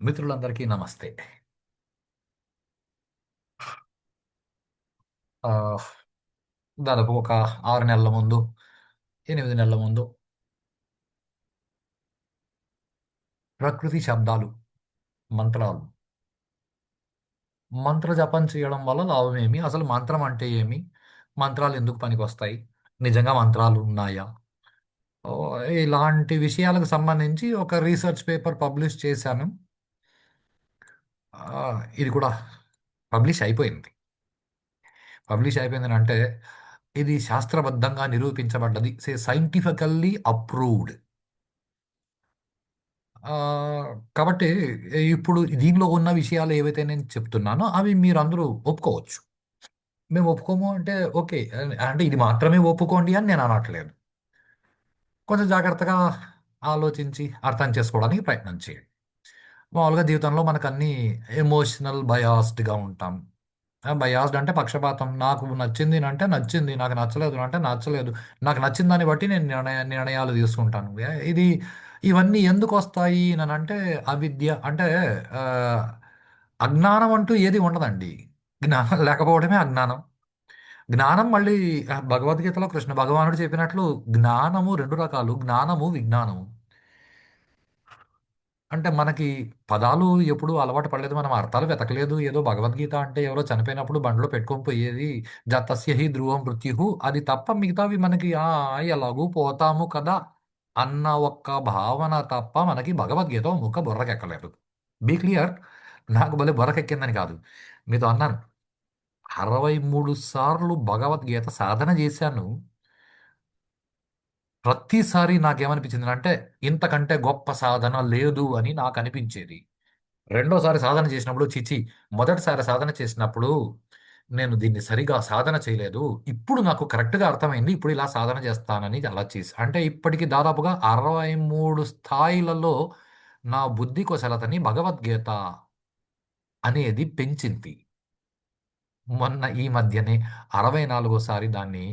మిత్రులందరికీ నమస్తే. ఆహ్, దాదాపు ఒక 6 నెలల ముందు, 8 నెలల ముందు ప్రకృతి శబ్దాలు, మంత్రాలు, మంత్ర జపం చేయడం వల్ల లాభమేమి? అసలు మంత్రం అంటే ఏమి? మంత్రాలు ఎందుకు పనికొస్తాయి? నిజంగా మంత్రాలు ఉన్నాయా? ఇలాంటి విషయాలకు సంబంధించి ఒక రీసెర్చ్ పేపర్ పబ్లిష్ చేశాను. ఇది కూడా పబ్లిష్ అయిపోయింది. పబ్లిష్ అయిపోయిందనంటే ఇది శాస్త్రబద్ధంగా నిరూపించబడ్డది. Scientifically approved. కాబట్టి ఇప్పుడు దీనిలో ఉన్న విషయాలు ఏవైతే నేను చెప్తున్నానో అవి మీరందరూ ఒప్పుకోవచ్చు. మేము ఒప్పుకోము అంటే ఓకే. అంటే ఇది మాత్రమే ఒప్పుకోండి అని నేను అనట్లేదు. కొంచెం జాగ్రత్తగా ఆలోచించి అర్థం చేసుకోవడానికి ప్రయత్నం చేయండి. మామూలుగా జీవితంలో మనకన్నీ ఎమోషనల్ బయాస్డ్‌గా ఉంటాం. బయాస్డ్ అంటే పక్షపాతం. నాకు నచ్చింది అంటే నచ్చింది. నాకు నచ్చలేదు అంటే నచ్చలేదు. నాకు నచ్చిన దాన్ని బట్టి నేను నిర్ణయాలు తీసుకుంటాను. ఇవన్నీ ఎందుకొస్తాయి అనంటే అవిద్య అంటే ఆహ్, అజ్ఞానం అంటూ ఏది ఉండదండి. జ్ఞానం లేకపోవడమే అజ్ఞానం. జ్ఞానం మళ్ళీ భగవద్గీతలో కృష్ణ భగవానుడు చెప్పినట్లు జ్ఞానము 2 రకాలు. జ్ఞానము, విజ్ఞానము. అంటే మనకి పదాలు ఎప్పుడూ అలవాటు పడలేదు. మనం అర్థాలు వెతకలేదు. ఏదో భగవద్గీత అంటే ఎవరో చనిపోయినప్పుడు బండిలో పెట్టుకొని పోయేది. తస్య హి ధ్రువం మృత్యుః అది తప్ప మిగతావి మనకి ఎలాగూ పోతాము కదా! అన్న ఒక్క భావన తప్ప మనకి భగవద్గీత ఓ ముక్క బుర్రకెక్కలేదు. Be clear. నాకు భలే బుర్రకెక్కిందని కాదు. మీతో అన్నాను. 63 సార్లు భగవద్గీత సాధన చేశాను. ప్రతిసారి నాకేమనిపించిందంటే ఇంతకంటే గొప్ప సాధన లేదు అని నాకనిపించేది. రెండోసారి సాధన చేసినప్పుడు ఛీ! మొదటిసారి సాధన చేసినప్పుడు నేను దీన్ని సరిగా సాధన చేయలేదు. ఇప్పుడు నాకు కరెక్ట్‌గా అర్థమైంది. ఇప్పుడు ఇలా సాధన చేస్తానని అలా చేశా. అంటే ఇప్పటికి దాదాపుగా 63 స్థాయిలలో నా బుద్ధి కుశలతని భగవద్గీత అనేది పెంచింది. మొన్న ఈ మధ్యనే 64సారి దాన్ని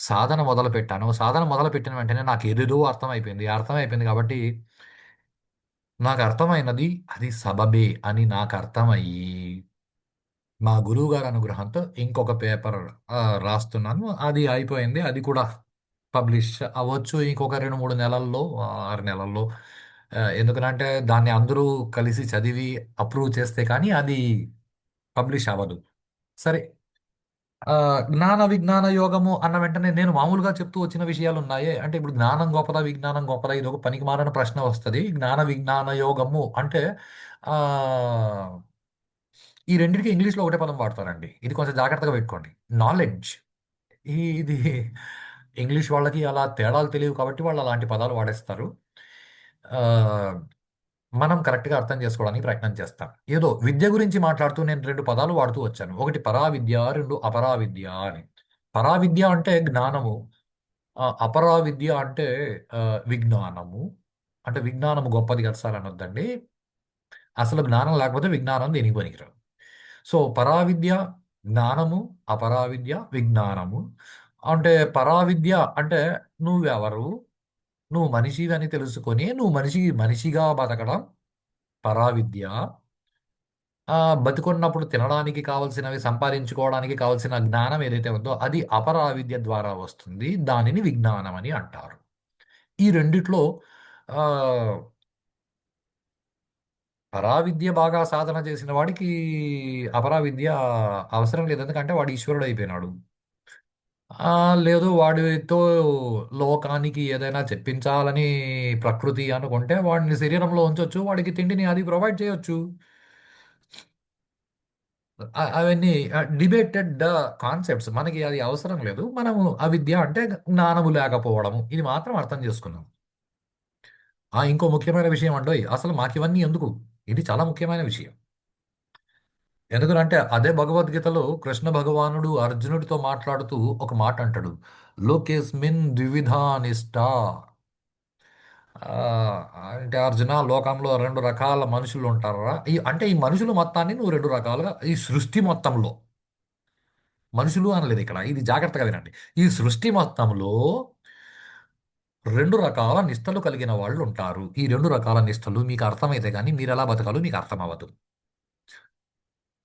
సాధన మొదలుపెట్టాను. సాధన మొదలుపెట్టిన వెంటనే నాకేదేదో అర్థమైపోయింది. అర్థమైపోయింది కాబట్టి నాకర్థమైనది అది సబబే అని నాకర్థమయ్యి మా గురువుగారి అనుగ్రహంతో ఇంకొక పేపర్ రాస్తున్నాను. అది అయిపోయింది. అది కూడా పబ్లిష్ అవ్వచ్చు ఇంకొక 2, 3 నెలల్లో, 6 నెలల్లో. ఎందుకనంటే దాన్ని అందరూ కలిసి చదివి అప్రూవ్ చేస్తే కానీ అది పబ్లిష్ అవ్వదు. సరే. జ్ఞాన విజ్ఞాన యోగము అన్న వెంటనే నేను మామూలుగా చెప్తూ వచ్చిన విషయాలున్నాయే. అంటే ఇప్పుడు జ్ఞానం గొప్పదా? విజ్ఞానం గొప్పదా? ఇదొక పనికిమాలిన ప్రశ్న వస్తది. జ్ఞాన విజ్ఞాన యోగము అంటే ఆహ్ ఈ రెండిటికి ఇంగ్లీష్‌లో ఒకటే పదం వాడతారండి. ఇది కొంచెం జాగ్రత్తగా పెట్టుకోండి. నాలెడ్జ్. ఇది ఇంగ్లీష్ వాళ్ళకి అలా తేడాలు తెలియవు కాబట్టి వాళ్ళు అలాంటి పదాలు వాడేస్తారు. ఆహ్, మనం కరెక్ట్‌గా అర్థం చేసుకోవడానికి ప్రయత్నం చేస్తాం. ఏదో విద్య గురించి మాట్లాడుతూ నేను 2 పదాలు వాడుతూ వచ్చాను. ఒకటి పరావిద్య, 2 అపరావిద్య అని. పరావిద్య అంటే జ్ఞానము. అపరావిద్య అంటే విజ్ఞానము. అంటే విజ్ఞానము గొప్పది కాదు సార్ అనొద్దండి. అసలు జ్ఞానం లేకపోతే విజ్ఞానం దేనికి పనికిరాదు. సో, పరావిద్య జ్ఞానము, అపరావిద్య విజ్ఞానము. అంటే పరావిద్య అంటే నువ్వెవరు? నువ్వు మనిషివని తెలుసుకొని, నువ్వు మనిషిగా బతకడం పరావిద్య. బతికున్నప్పుడు తినడానికి కావాల్సినవి సంపాదించుకోవడానికి కావాల్సిన జ్ఞానం ఏదైతే ఉందో, అది అపరావిద్య ద్వారా వస్తుంది. దానిని విజ్ఞానం అని అంటారు. ఈ రెండిట్లో ఆహ్, పరావిద్య బాగా సాధన చేసిన వాడికి అపరావిద్య అవసరం లేదు. ఎందుకంటే వాడు ఈశ్వరుడయిపోయినాడు. లేదు వాడితో లోకానికి ఏదైనా చెప్పించాలని ప్రకృతి అనుకుంటే వాడిని శరీరంలో ఉంచొచ్చు. వాడికి తిండిని అది ప్రొవైడ్ చేయొచ్చు. అవన్నీ డిబేటెడ్ కాన్సెప్ట్స్. మనకి అది అవసరం లేదు. మనము అవిద్య అంటే జ్ఞానము లేకపోవడము. ఇది మాత్రం అర్థం చేసుకున్నాం. ఇంకో ముఖ్యమైన విషయం అండోయ్! అసలు మాకివన్నీ ఎందుకు? ఇది చాలా ముఖ్యమైన విషయం. ఎందుకనంటే అదే భగవద్గీతలో కృష్ణ భగవానుడు అర్జునుడితో మాట్లాడుతూ ఒక మాట అంటాడు. లోకేస్మిన్ ద్వివిధా నిష్ఠ. అంటే అర్జున లోకంలో 2 రకాల మనుషులు ఉంటారా? అంటే ఈ మనుషులు మొత్తాన్ని నువ్వు 2 రకాలుగా ఈ సృష్టి మొత్తంలో మనుషులు అనలేదు ఇక్కడ. ఇది జాగ్రత్తగా వినండి. ఈ సృష్టి మొత్తంలో రెండు రకాల నిష్టలు కలిగిన వాళ్ళు ఉంటారు. ఈ రెండు రకాల నిష్టలు మీకు అర్థమైతే కానీ మీరు ఎలా బతకాలో మీకు అర్థం అవ్వదు.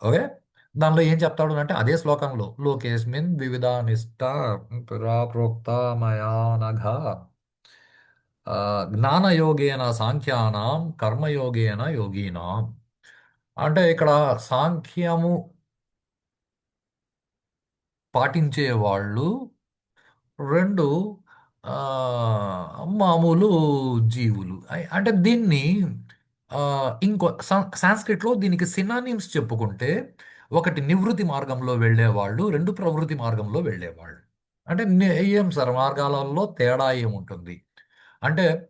ఓకే. దానిలో ఏం చెప్తాడు అంటే అదే శ్లోకంలో లోకేస్మిన్ వివిధ నిష్ట పురా ప్రోక్త మయా నఘ జ్ఞానయోగేన సాంఖ్యానాం కర్మయోగేన యోగీనాం. అంటే ఇక్కడ సాంఖ్యము పాటించే వాళ్ళు రెండు ఆ, మామూలు జీవులు. అంటే దీన్ని ఆ, ఇంకో సాంస్క్రిట్లో దీనికి సినానిమ్స్ చెప్పుకుంటే ఒకటి నివృత్తి మార్గంలో వెళ్ళేవాళ్ళు, రెండు ప్రవృత్తి మార్గంలో వెళ్ళేవాళ్ళు. అంటే ఏం సార్ మార్గాలలో తేడా ఏముంటుంది అంటే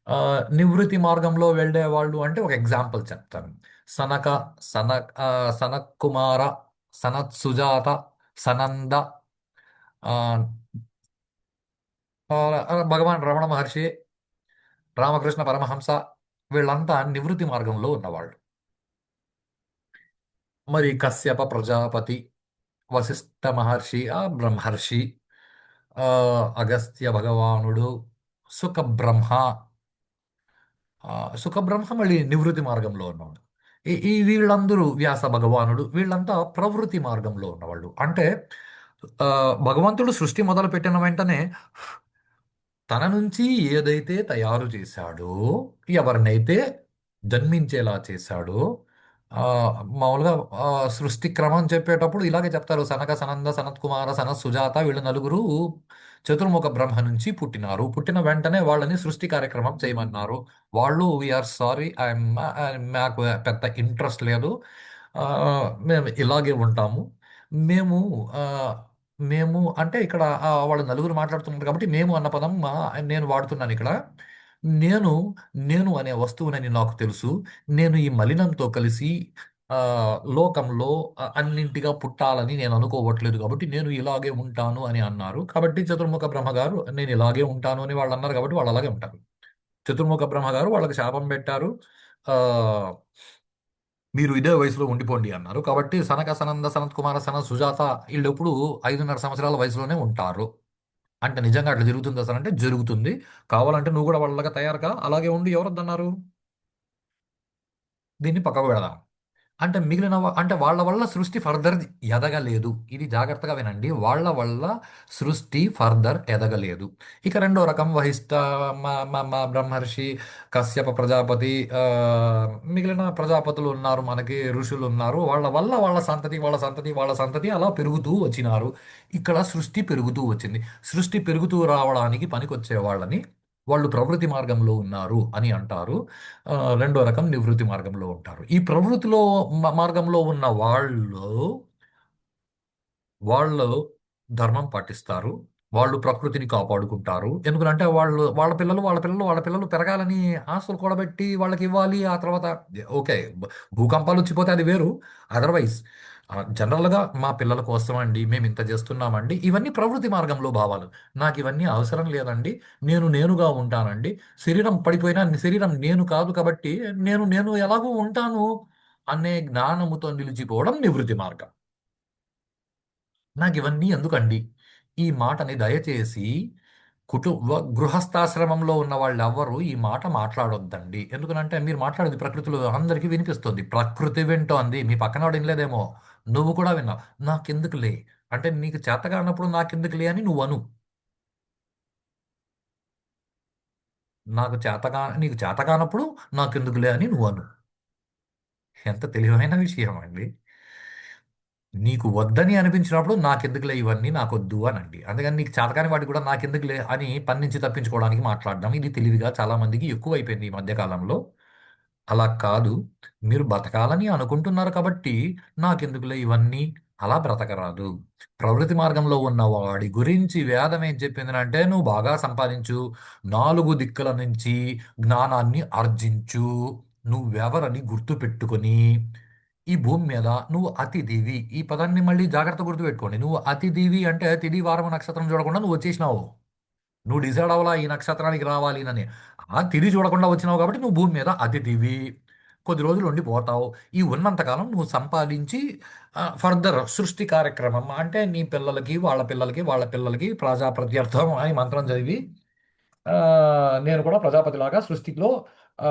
ఆ, నివృత్తి మార్గంలో వెళ్ళేవాళ్ళు అంటే ఒక ఎగ్జాంపుల్ చెప్తాను. సనక సనక్ సనత్ కుమార, సనత్ సుజాత, సనంద, ఆ, భగవాన్ రమణ మహర్షి, రామకృష్ణ పరమహంస, వీళ్ళంతా నివృత్తి మార్గంలో ఉన్నవాళ్ళు. మరి కశ్యప ప్రజాపతి, వశిష్ఠ మహర్షి, బ్రహ్మర్షి, ఆ, అగస్త్య భగవానుడు, సుఖ బ్రహ్మ, ఆ, సుఖ బ్రహ్మ మళ్ళీ నివృత్తి మార్గంలో ఉన్నవాడు. ఈ వీళ్ళందరూ వ్యాస భగవానుడు వీళ్ళంతా ప్రవృత్తి మార్గంలో ఉన్నవాళ్ళు. అంటే ఆ, భగవంతుడు సృష్టి మొదలు పెట్టిన వెంటనే తన నుంచి ఏదైతే తయారు చేశాడో, ఎవరినైతే జన్మించేలా చేశాడో, ఆ, మామూలుగా ఆ, సృష్టి క్రమం చెప్పేటప్పుడు ఇలాగే చెప్తారు. సనక సనంద సనత్ కుమార సనత్ సుజాత వీళ్ళు నలుగురు చతుర్ముఖ బ్రహ్మ నుంచి పుట్టినారు. పుట్టిన వెంటనే వాళ్ళని సృష్టి కార్యక్రమం చేయమన్నారు. వాళ్ళు వీఆర్ సారీ, మాకు పెద్ద ఇంట్రెస్ట్ లేదు, ఆ, మేము ఇలాగే ఉంటాము. మేము ఆ, మేము అంటే ఇక్కడ వాళ్ళు నలుగురు మాట్లాడుతున్నారు కాబట్టి మేము అన్న పదం నేను వాడుతున్నాను ఇక్కడ. నేను నేను అనే వస్తువునని నాకు తెలుసు. నేను ఈ మలినంతో కలిసి ఆ, లోకంలో అన్నింటిగా పుట్టాలని నేను అనుకోవట్లేదు కాబట్టి నేను ఇలాగే ఉంటాను అని అన్నారు. కాబట్టి చతుర్ముఖ బ్రహ్మగారు నేను ఇలాగే ఉంటాను అని వాళ్ళు అన్నారు కాబట్టి వాళ్ళు అలాగే ఉంటారు. చతుర్ముఖ బ్రహ్మగారు వాళ్ళకి శాపం పెట్టారు. ఆ, మీరు ఇదే వయసులో ఉండిపోండి అన్నారు. కాబట్టి సనక సనంద సనత్ కుమార సనత్ సుజాత వీళ్ళు ఎప్పుడు 5.5 సంవత్సరాల వయసులోనే ఉంటారు. అంటే నిజంగా అట్లా జరుగుతుంది అసలు అంటే జరుగుతుంది. కావాలంటే నువ్వు కూడా వాళ్ళగా తయారుగా అలాగే ఉండి ఎవరొద్దన్నారు. దీన్ని పక్కకు పెడదాం. అంటే మిగిలిన అంటే వాళ్ళ వల్ల సృష్టి ఫర్దర్ ఎదగలేదు. ఇది జాగ్రత్తగా వినండి. వాళ్ళ వల్ల సృష్టి ఫర్దర్ ఎదగలేదు. ఇక రెండో రకం వహిష్ట, మా బ్రహ్మర్షి, కశ్యప ప్రజాపతి, మిగిలిన ప్రజాపతులు ఉన్నారు, మనకి ఋషులు ఉన్నారు. వాళ్ళ వల్ల వాళ్ళ సంతతి వాళ్ళ సంతతి వాళ్ళ సంతతి అలా పెరుగుతూ వచ్చినారు. ఇక్కడ సృష్టి పెరుగుతూ వచ్చింది. సృష్టి పెరుగుతూ రావడానికి పనికొచ్చే వాళ్ళని వాళ్ళు ప్రవృత్తి మార్గంలో ఉన్నారు అని అంటారు. ఆ, రెండో రకం నివృత్తి మార్గంలో ఉంటారు. ఈ ప్రవృత్తిలో మార్గంలో ఉన్న వాళ్ళు ధర్మం పాటిస్తారు. వాళ్ళు ప్రకృతిని కాపాడుకుంటారు. ఎందుకంటే వాళ్ళ పిల్లలు పెరగాలని ఆస్తులు కూడబెట్టి వాళ్ళకి ఇవ్వాలి. ఆ తర్వాత ఓకే, భూకంపాలు వచ్చిపోతే అది వేరు. అదర్వైజ్ జనరల్గా మా పిల్లల కోసం అండి మేము ఇంత చేస్తున్నామండి, ఇవన్నీ ప్రవృత్తి మార్గంలో భావాలు. నాకు ఇవన్నీ అవసరం లేదండి, నేను నేనుగా ఉంటానండి, శరీరం పడిపోయినా శరీరం నేను కాదు కాబట్టి నేను నేను ఎలాగో ఉంటాను అనే జ్ఞానముతో నిలిచిపోవడం నివృత్తి మార్గం. నాకు ఇవన్నీ ఎందుకండి? ఈ మాటని దయచేసి గృహస్థాశ్రమంలో ఉన్న వాళ్ళు ఎవ్వరూ ఈ మాట మాట్లాడొద్దండి. ఎందుకనంటే మీరు మాట్లాడేది ప్రకృతిలో అందరికీ వినిపిస్తుంది. ప్రకృతి వింటోంది, మీ పక్కన వాడు వినలేదేమో, నువ్వు కూడా విన్నావు. నాకెందుకులే అంటే నీకు చేతగా అన్నప్పుడు నాకెందుకులే అని నువ్వు అను. నీకు చేతగానప్పుడు నాకెందుకులే అని నువ్వు అను. ఎంత తెలివైన విషయం అండి. నీకు వద్దని అనిపించినప్పుడు నాకెందుకులే ఇవన్నీ నాకొద్దు అనండి. అందుకని నీకు చేతకాని వాటి కూడా నాకెందుకులే అని పన్నించి తప్పించుకోవడానికి మాట్లాడడం ఇది తెలివిగా చాలా మందికి ఎక్కువైపోయింది ఈ మధ్యకాలంలో. అలా కాదు. మీరు బతకాలని అనుకుంటున్నారు కాబట్టి నాకెందుకులే ఇవన్నీ అలా బ్రతకరాదు. ప్రవృత్తి మార్గంలో ఉన్న వాడి గురించి వేదం ఏం చెప్పింది అంటే నువ్వు బాగా సంపాదించు, నాలుగు దిక్కుల నుంచి జ్ఞానాన్ని ఆర్జించు, నువ్వెవరని గుర్తు పెట్టుకొని ఈ భూమి మీద నువ్వు అతిథివి. ఈ పదాన్ని మళ్ళీ జాగ్రత్త గుర్తుపెట్టుకోండి. నువ్వు అతిథివి అంటే తిథి వారం నక్షత్రం చూడకుండా నువ్వు వచ్చేసినావు. నువ్వు డిసైడ్ అవ్వాలా ఈ నక్షత్రానికి రావాలి అని. ఆ తిథి చూడకుండా వచ్చినావు కాబట్టి నువ్వు భూమి మీద అతిథివి. కొద్ది రోజులు ఉండి పోతావు. ఈ ఉన్నంతకాలం నువ్వు సంపాదించి ఫర్దర్ సృష్టి కార్యక్రమం అంటే నీ పిల్లలకి వాళ్ళ పిల్లలకి వాళ్ళ పిల్లలకి ప్రజా ప్రత్యర్థం అని మంత్రం చదివి ఆ, నేను కూడా ప్రజాపతిలాగా సృష్టిలో ఆ,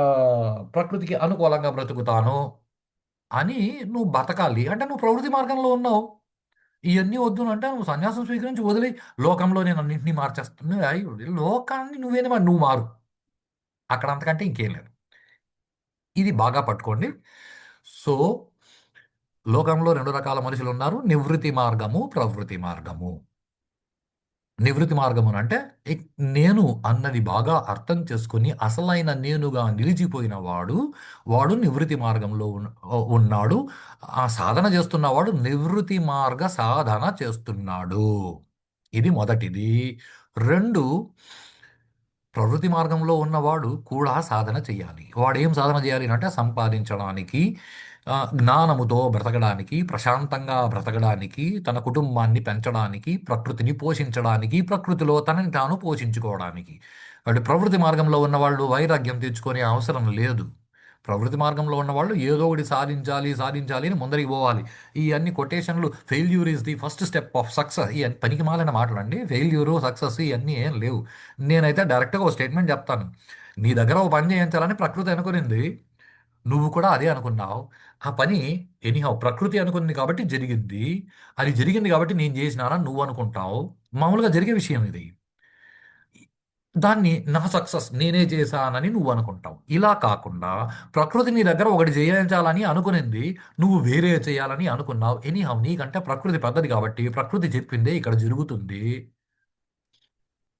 ప్రకృతికి అనుకూలంగా బ్రతుకుతాను అని నువ్వు బతకాలి అంటే నువ్వు ప్రవృత్తి మార్గంలో ఉన్నావు. ఇవన్నీ వద్దు అంటే నువ్వు సన్యాసం స్వీకరించి వదిలి లోకంలో నేను అన్నింటినీ మార్చేస్తాను. లోకాన్ని నువ్వేది మరి నువ్వు మారు. అక్కడ అంతకంటే ఇంకేం లేదు. ఇది బాగా పట్టుకోండి. సో లోకంలో రెండు రకాల మనుషులు ఉన్నారు: నివృత్తి మార్గము, ప్రవృత్తి మార్గము. నివృత్తి మార్గము అంటే ఇక్- నేను అన్నది బాగా అర్థం చేసుకుని అసలైన నేనుగా నిలిచిపోయిన వాడు, వాడు నివృత్తి మార్గంలో ఉన్నాడు. ఆ సాధన చేస్తున్నవాడు నివృత్తి మార్గ సాధన చేస్తున్నాడు. ఇది మొదటిది. రెండు, ప్రవృత్తి మార్గంలో ఉన్నవాడు కూడా సాధన చేయాలి. వాడు ఏం సాధన చేయాలి అంటే సంపాదించడానికి, జ్ఞానముతో బ్రతకడానికి, ప్రశాంతంగా బ్రతకడానికి, తన కుటుంబాన్ని పెంచడానికి, ప్రకృతిని పోషించడానికి, ప్రకృతిలో తనని తాను పోషించుకోవడానికి. వాడు ప్రవృత్తి మార్గంలో ఉన్నవాళ్ళు వైరాగ్యం తెచ్చుకునే అవసరం లేదు. ప్రవృత్తి మార్గంలో ఉన్నవాళ్ళు ఏదో ఒకటి సాధించాలి సాధించాలి అని ముందరికి పోవాలి. ఈ అన్ని కొటేషన్లు failure is the first step of success, ఈ పనికి మాలిన మాటలండి. ఫెయిల్యూరు సక్సెస్ ఇవన్నీ ఏం లేవు. నేనైతే డైరెక్ట్గా ఒక స్టేట్మెంట్ చెప్తాను. నీ దగ్గర ఒక పని చేయించాలని ప్రకృతి అనుకునింది, నువ్వు కూడా అదే అనుకున్నావు. ఆ పని ఎనీహౌ ప్రకృతి అనుకుంది కాబట్టి జరిగింది. అది జరిగింది కాబట్టి నేను చేసినానని నువ్వు అనుకుంటావు. మామూలుగా జరిగే విషయం ఇది. దాన్ని నా సక్సెస్ నేనే చేశానని నువ్వు అనుకుంటావు. ఇలా కాకుండా ప్రకృతి నీ దగ్గర ఒకటి చేయించాలని అనుకునింది, నువ్వు వేరే చేయాలని అనుకున్నావు. ఎనీహౌ నీకంటే ప్రకృతి పెద్దది కాబట్టి ప్రకృతి చెప్పిందే ఇక్కడ జరుగుతుంది.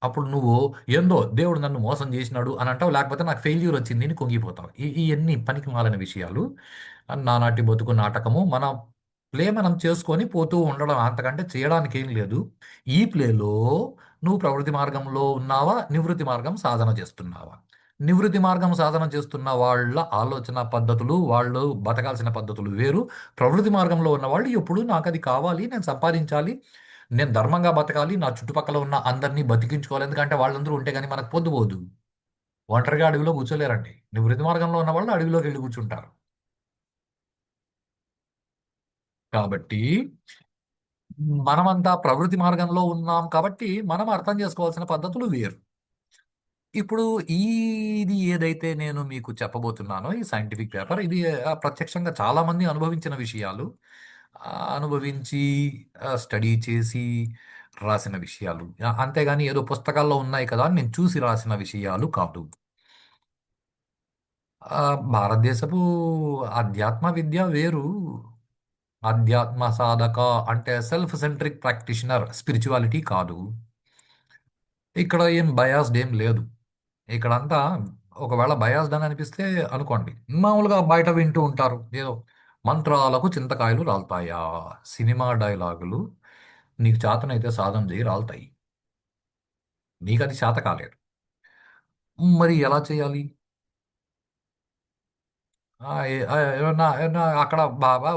అప్పుడు నువ్వు ఏందో దేవుడు నన్ను మోసం చేసినాడు అని అంటావు, లేకపోతే నాకు ఫెయిల్యూర్ వచ్చింది అని కుంగిపోతావు. ఇవన్నీ పనికి మాలిన విషయాలు. నానాటి బతుకు నాటకము. మన ప్లే మనం చేసుకొని పోతూ ఉండడం, అంతకంటే చేయడానికి ఏం లేదు. ఈ ప్లేలో నువ్వు ప్రవృత్తి మార్గంలో ఉన్నావా, నివృత్తి మార్గం సాధన చేస్తున్నావా? నివృత్తి మార్గం సాధన చేస్తున్న వాళ్ళ ఆలోచన పద్ధతులు, వాళ్ళు బతకాల్సిన పద్ధతులు వేరు. ప్రవృత్తి మార్గంలో ఉన్న వాళ్ళు ఎప్పుడు నాకు అది కావాలి, నేను సంపాదించాలి, నేను ధర్మంగా బతకాలి, నా చుట్టుపక్కల ఉన్న అందరినీ బతికించుకోవాలి, ఎందుకంటే వాళ్ళందరూ ఉంటే కానీ మనకు పొద్దుపోదు. ఒంటరిగా అడవిలో కూర్చోలేరండి. నివృత్తి మార్గంలో ఉన్న వాళ్ళు అడవిలోకి వెళ్ళి కూర్చుంటారు. కాబట్టి మనమంతా ప్రవృత్తి మార్గంలో ఉన్నాం కాబట్టి మనం అర్థం చేసుకోవాల్సిన పద్ధతులు వేరు. ఇప్పుడు ఇది ఏదైతే నేను మీకు చెప్పబోతున్నానో ఈ సైంటిఫిక్ పేపర్, ఇది ప్రత్యక్షంగా చాలా మంది అనుభవించిన విషయాలు, అనుభవించి స్టడీ చేసి రాసిన విషయాలు. అంతేగాని ఏదో పుస్తకాల్లో ఉన్నాయి కదా అని నేను చూసి రాసిన విషయాలు కాదు. భారతదేశపు అధ్యాత్మ విద్య వేరు. అధ్యాత్మ సాధక అంటే సెల్ఫ్ సెంట్రిక్ ప్రాక్టీషనర్ స్పిరిచువాలిటీ కాదు. ఇక్కడ ఏం బయాస్డ్ ఏం లేదు. ఇక్కడంతా ఒకవేళ బయాస్డ్ అని అనిపిస్తే అనుకోండి, మామూలుగా బయట వింటూ ఉంటారు ఏదో మంత్రాలకు చింతకాయలు రాలుతాయా, సినిమా డైలాగులు. నీకు చేతనైతే సాధన చేయి, రాలుతాయి. నీకు అది చేత కాలేదు. మరి ఎలా చేయాలి? ఏమన్నా ఏమన్నా అక్కడ బాబా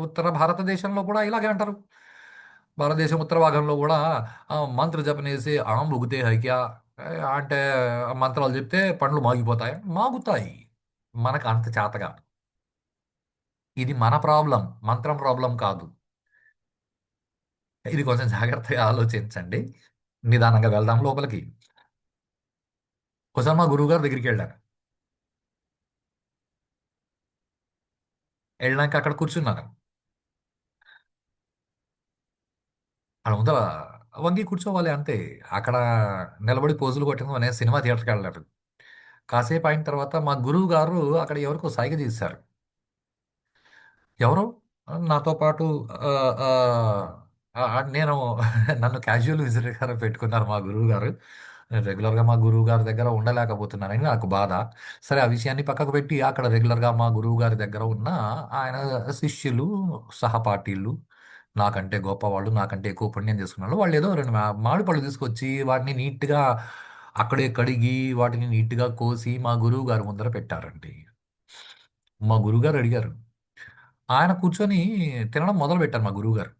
ఉత్తర భారతదేశంలో కూడా ఇలాగే అంటారు. భారతదేశం ఉత్తర భాగంలో కూడా మంత్ర జపనేసి ఆం ఉగితే హైక్యా, అంటే ఆ మంత్రాలు చెప్తే పండ్లు మాగిపోతాయి. మాగుతాయి. మనకు అంత చేత కాదు. ఇది మన ప్రాబ్లం, మంత్రం ప్రాబ్లం కాదు. ఇది కొంచెం జాగ్రత్తగా ఆలోచించండి. నిదానంగా వెళ్దాం లోపలికి. ఒకసారి మా గురువు గారి దగ్గరికి వెళ్ళాను. వెళ్ళాక అక్కడ కూర్చున్నాను. అక్కడ ముందర వంగి కూర్చోవాలి అంతే. అక్కడ నిలబడి పోజులు కొట్టడం అనే సినిమా థియేటర్కి వెళ్ళారు. కాసేపు అయిన తర్వాత మా గురువు గారు అక్కడ ఎవరికో సైగ చేశారు. ఎవరు? నాతో పాటు ఆ, ఆ, నేను నన్ను క్యాజువల్ విజిటర్గా పెట్టుకున్నారు మా గురువు గారు. నేను రెగ్యులర్గా మా గురువు గారి దగ్గర ఉండలేకపోతున్నానని నాకు బాధ. సరే, ఆ విషయాన్ని పక్కకు పెట్టి అక్కడ రెగ్యులర్గా మా గురువు గారి దగ్గర ఉన్న ఆయన శిష్యులు, సహపాఠీలు, నాకంటే గొప్పవాళ్ళు, నాకంటే ఎక్కువ పుణ్యం చేసుకున్న వాళ్ళు, వాళ్ళు ఏదో రెండు మామిడి పళ్ళు తీసుకొచ్చి వాటిని నీట్గా అక్కడే కడిగి వాటిని నీట్గా కోసి మా గురువు గారి ముందర పెట్టారండి. మా గురువుగారు అడిగారు. ఆయన కూర్చొని తినడం మొదలు పెట్టారు మా గురువుగారు.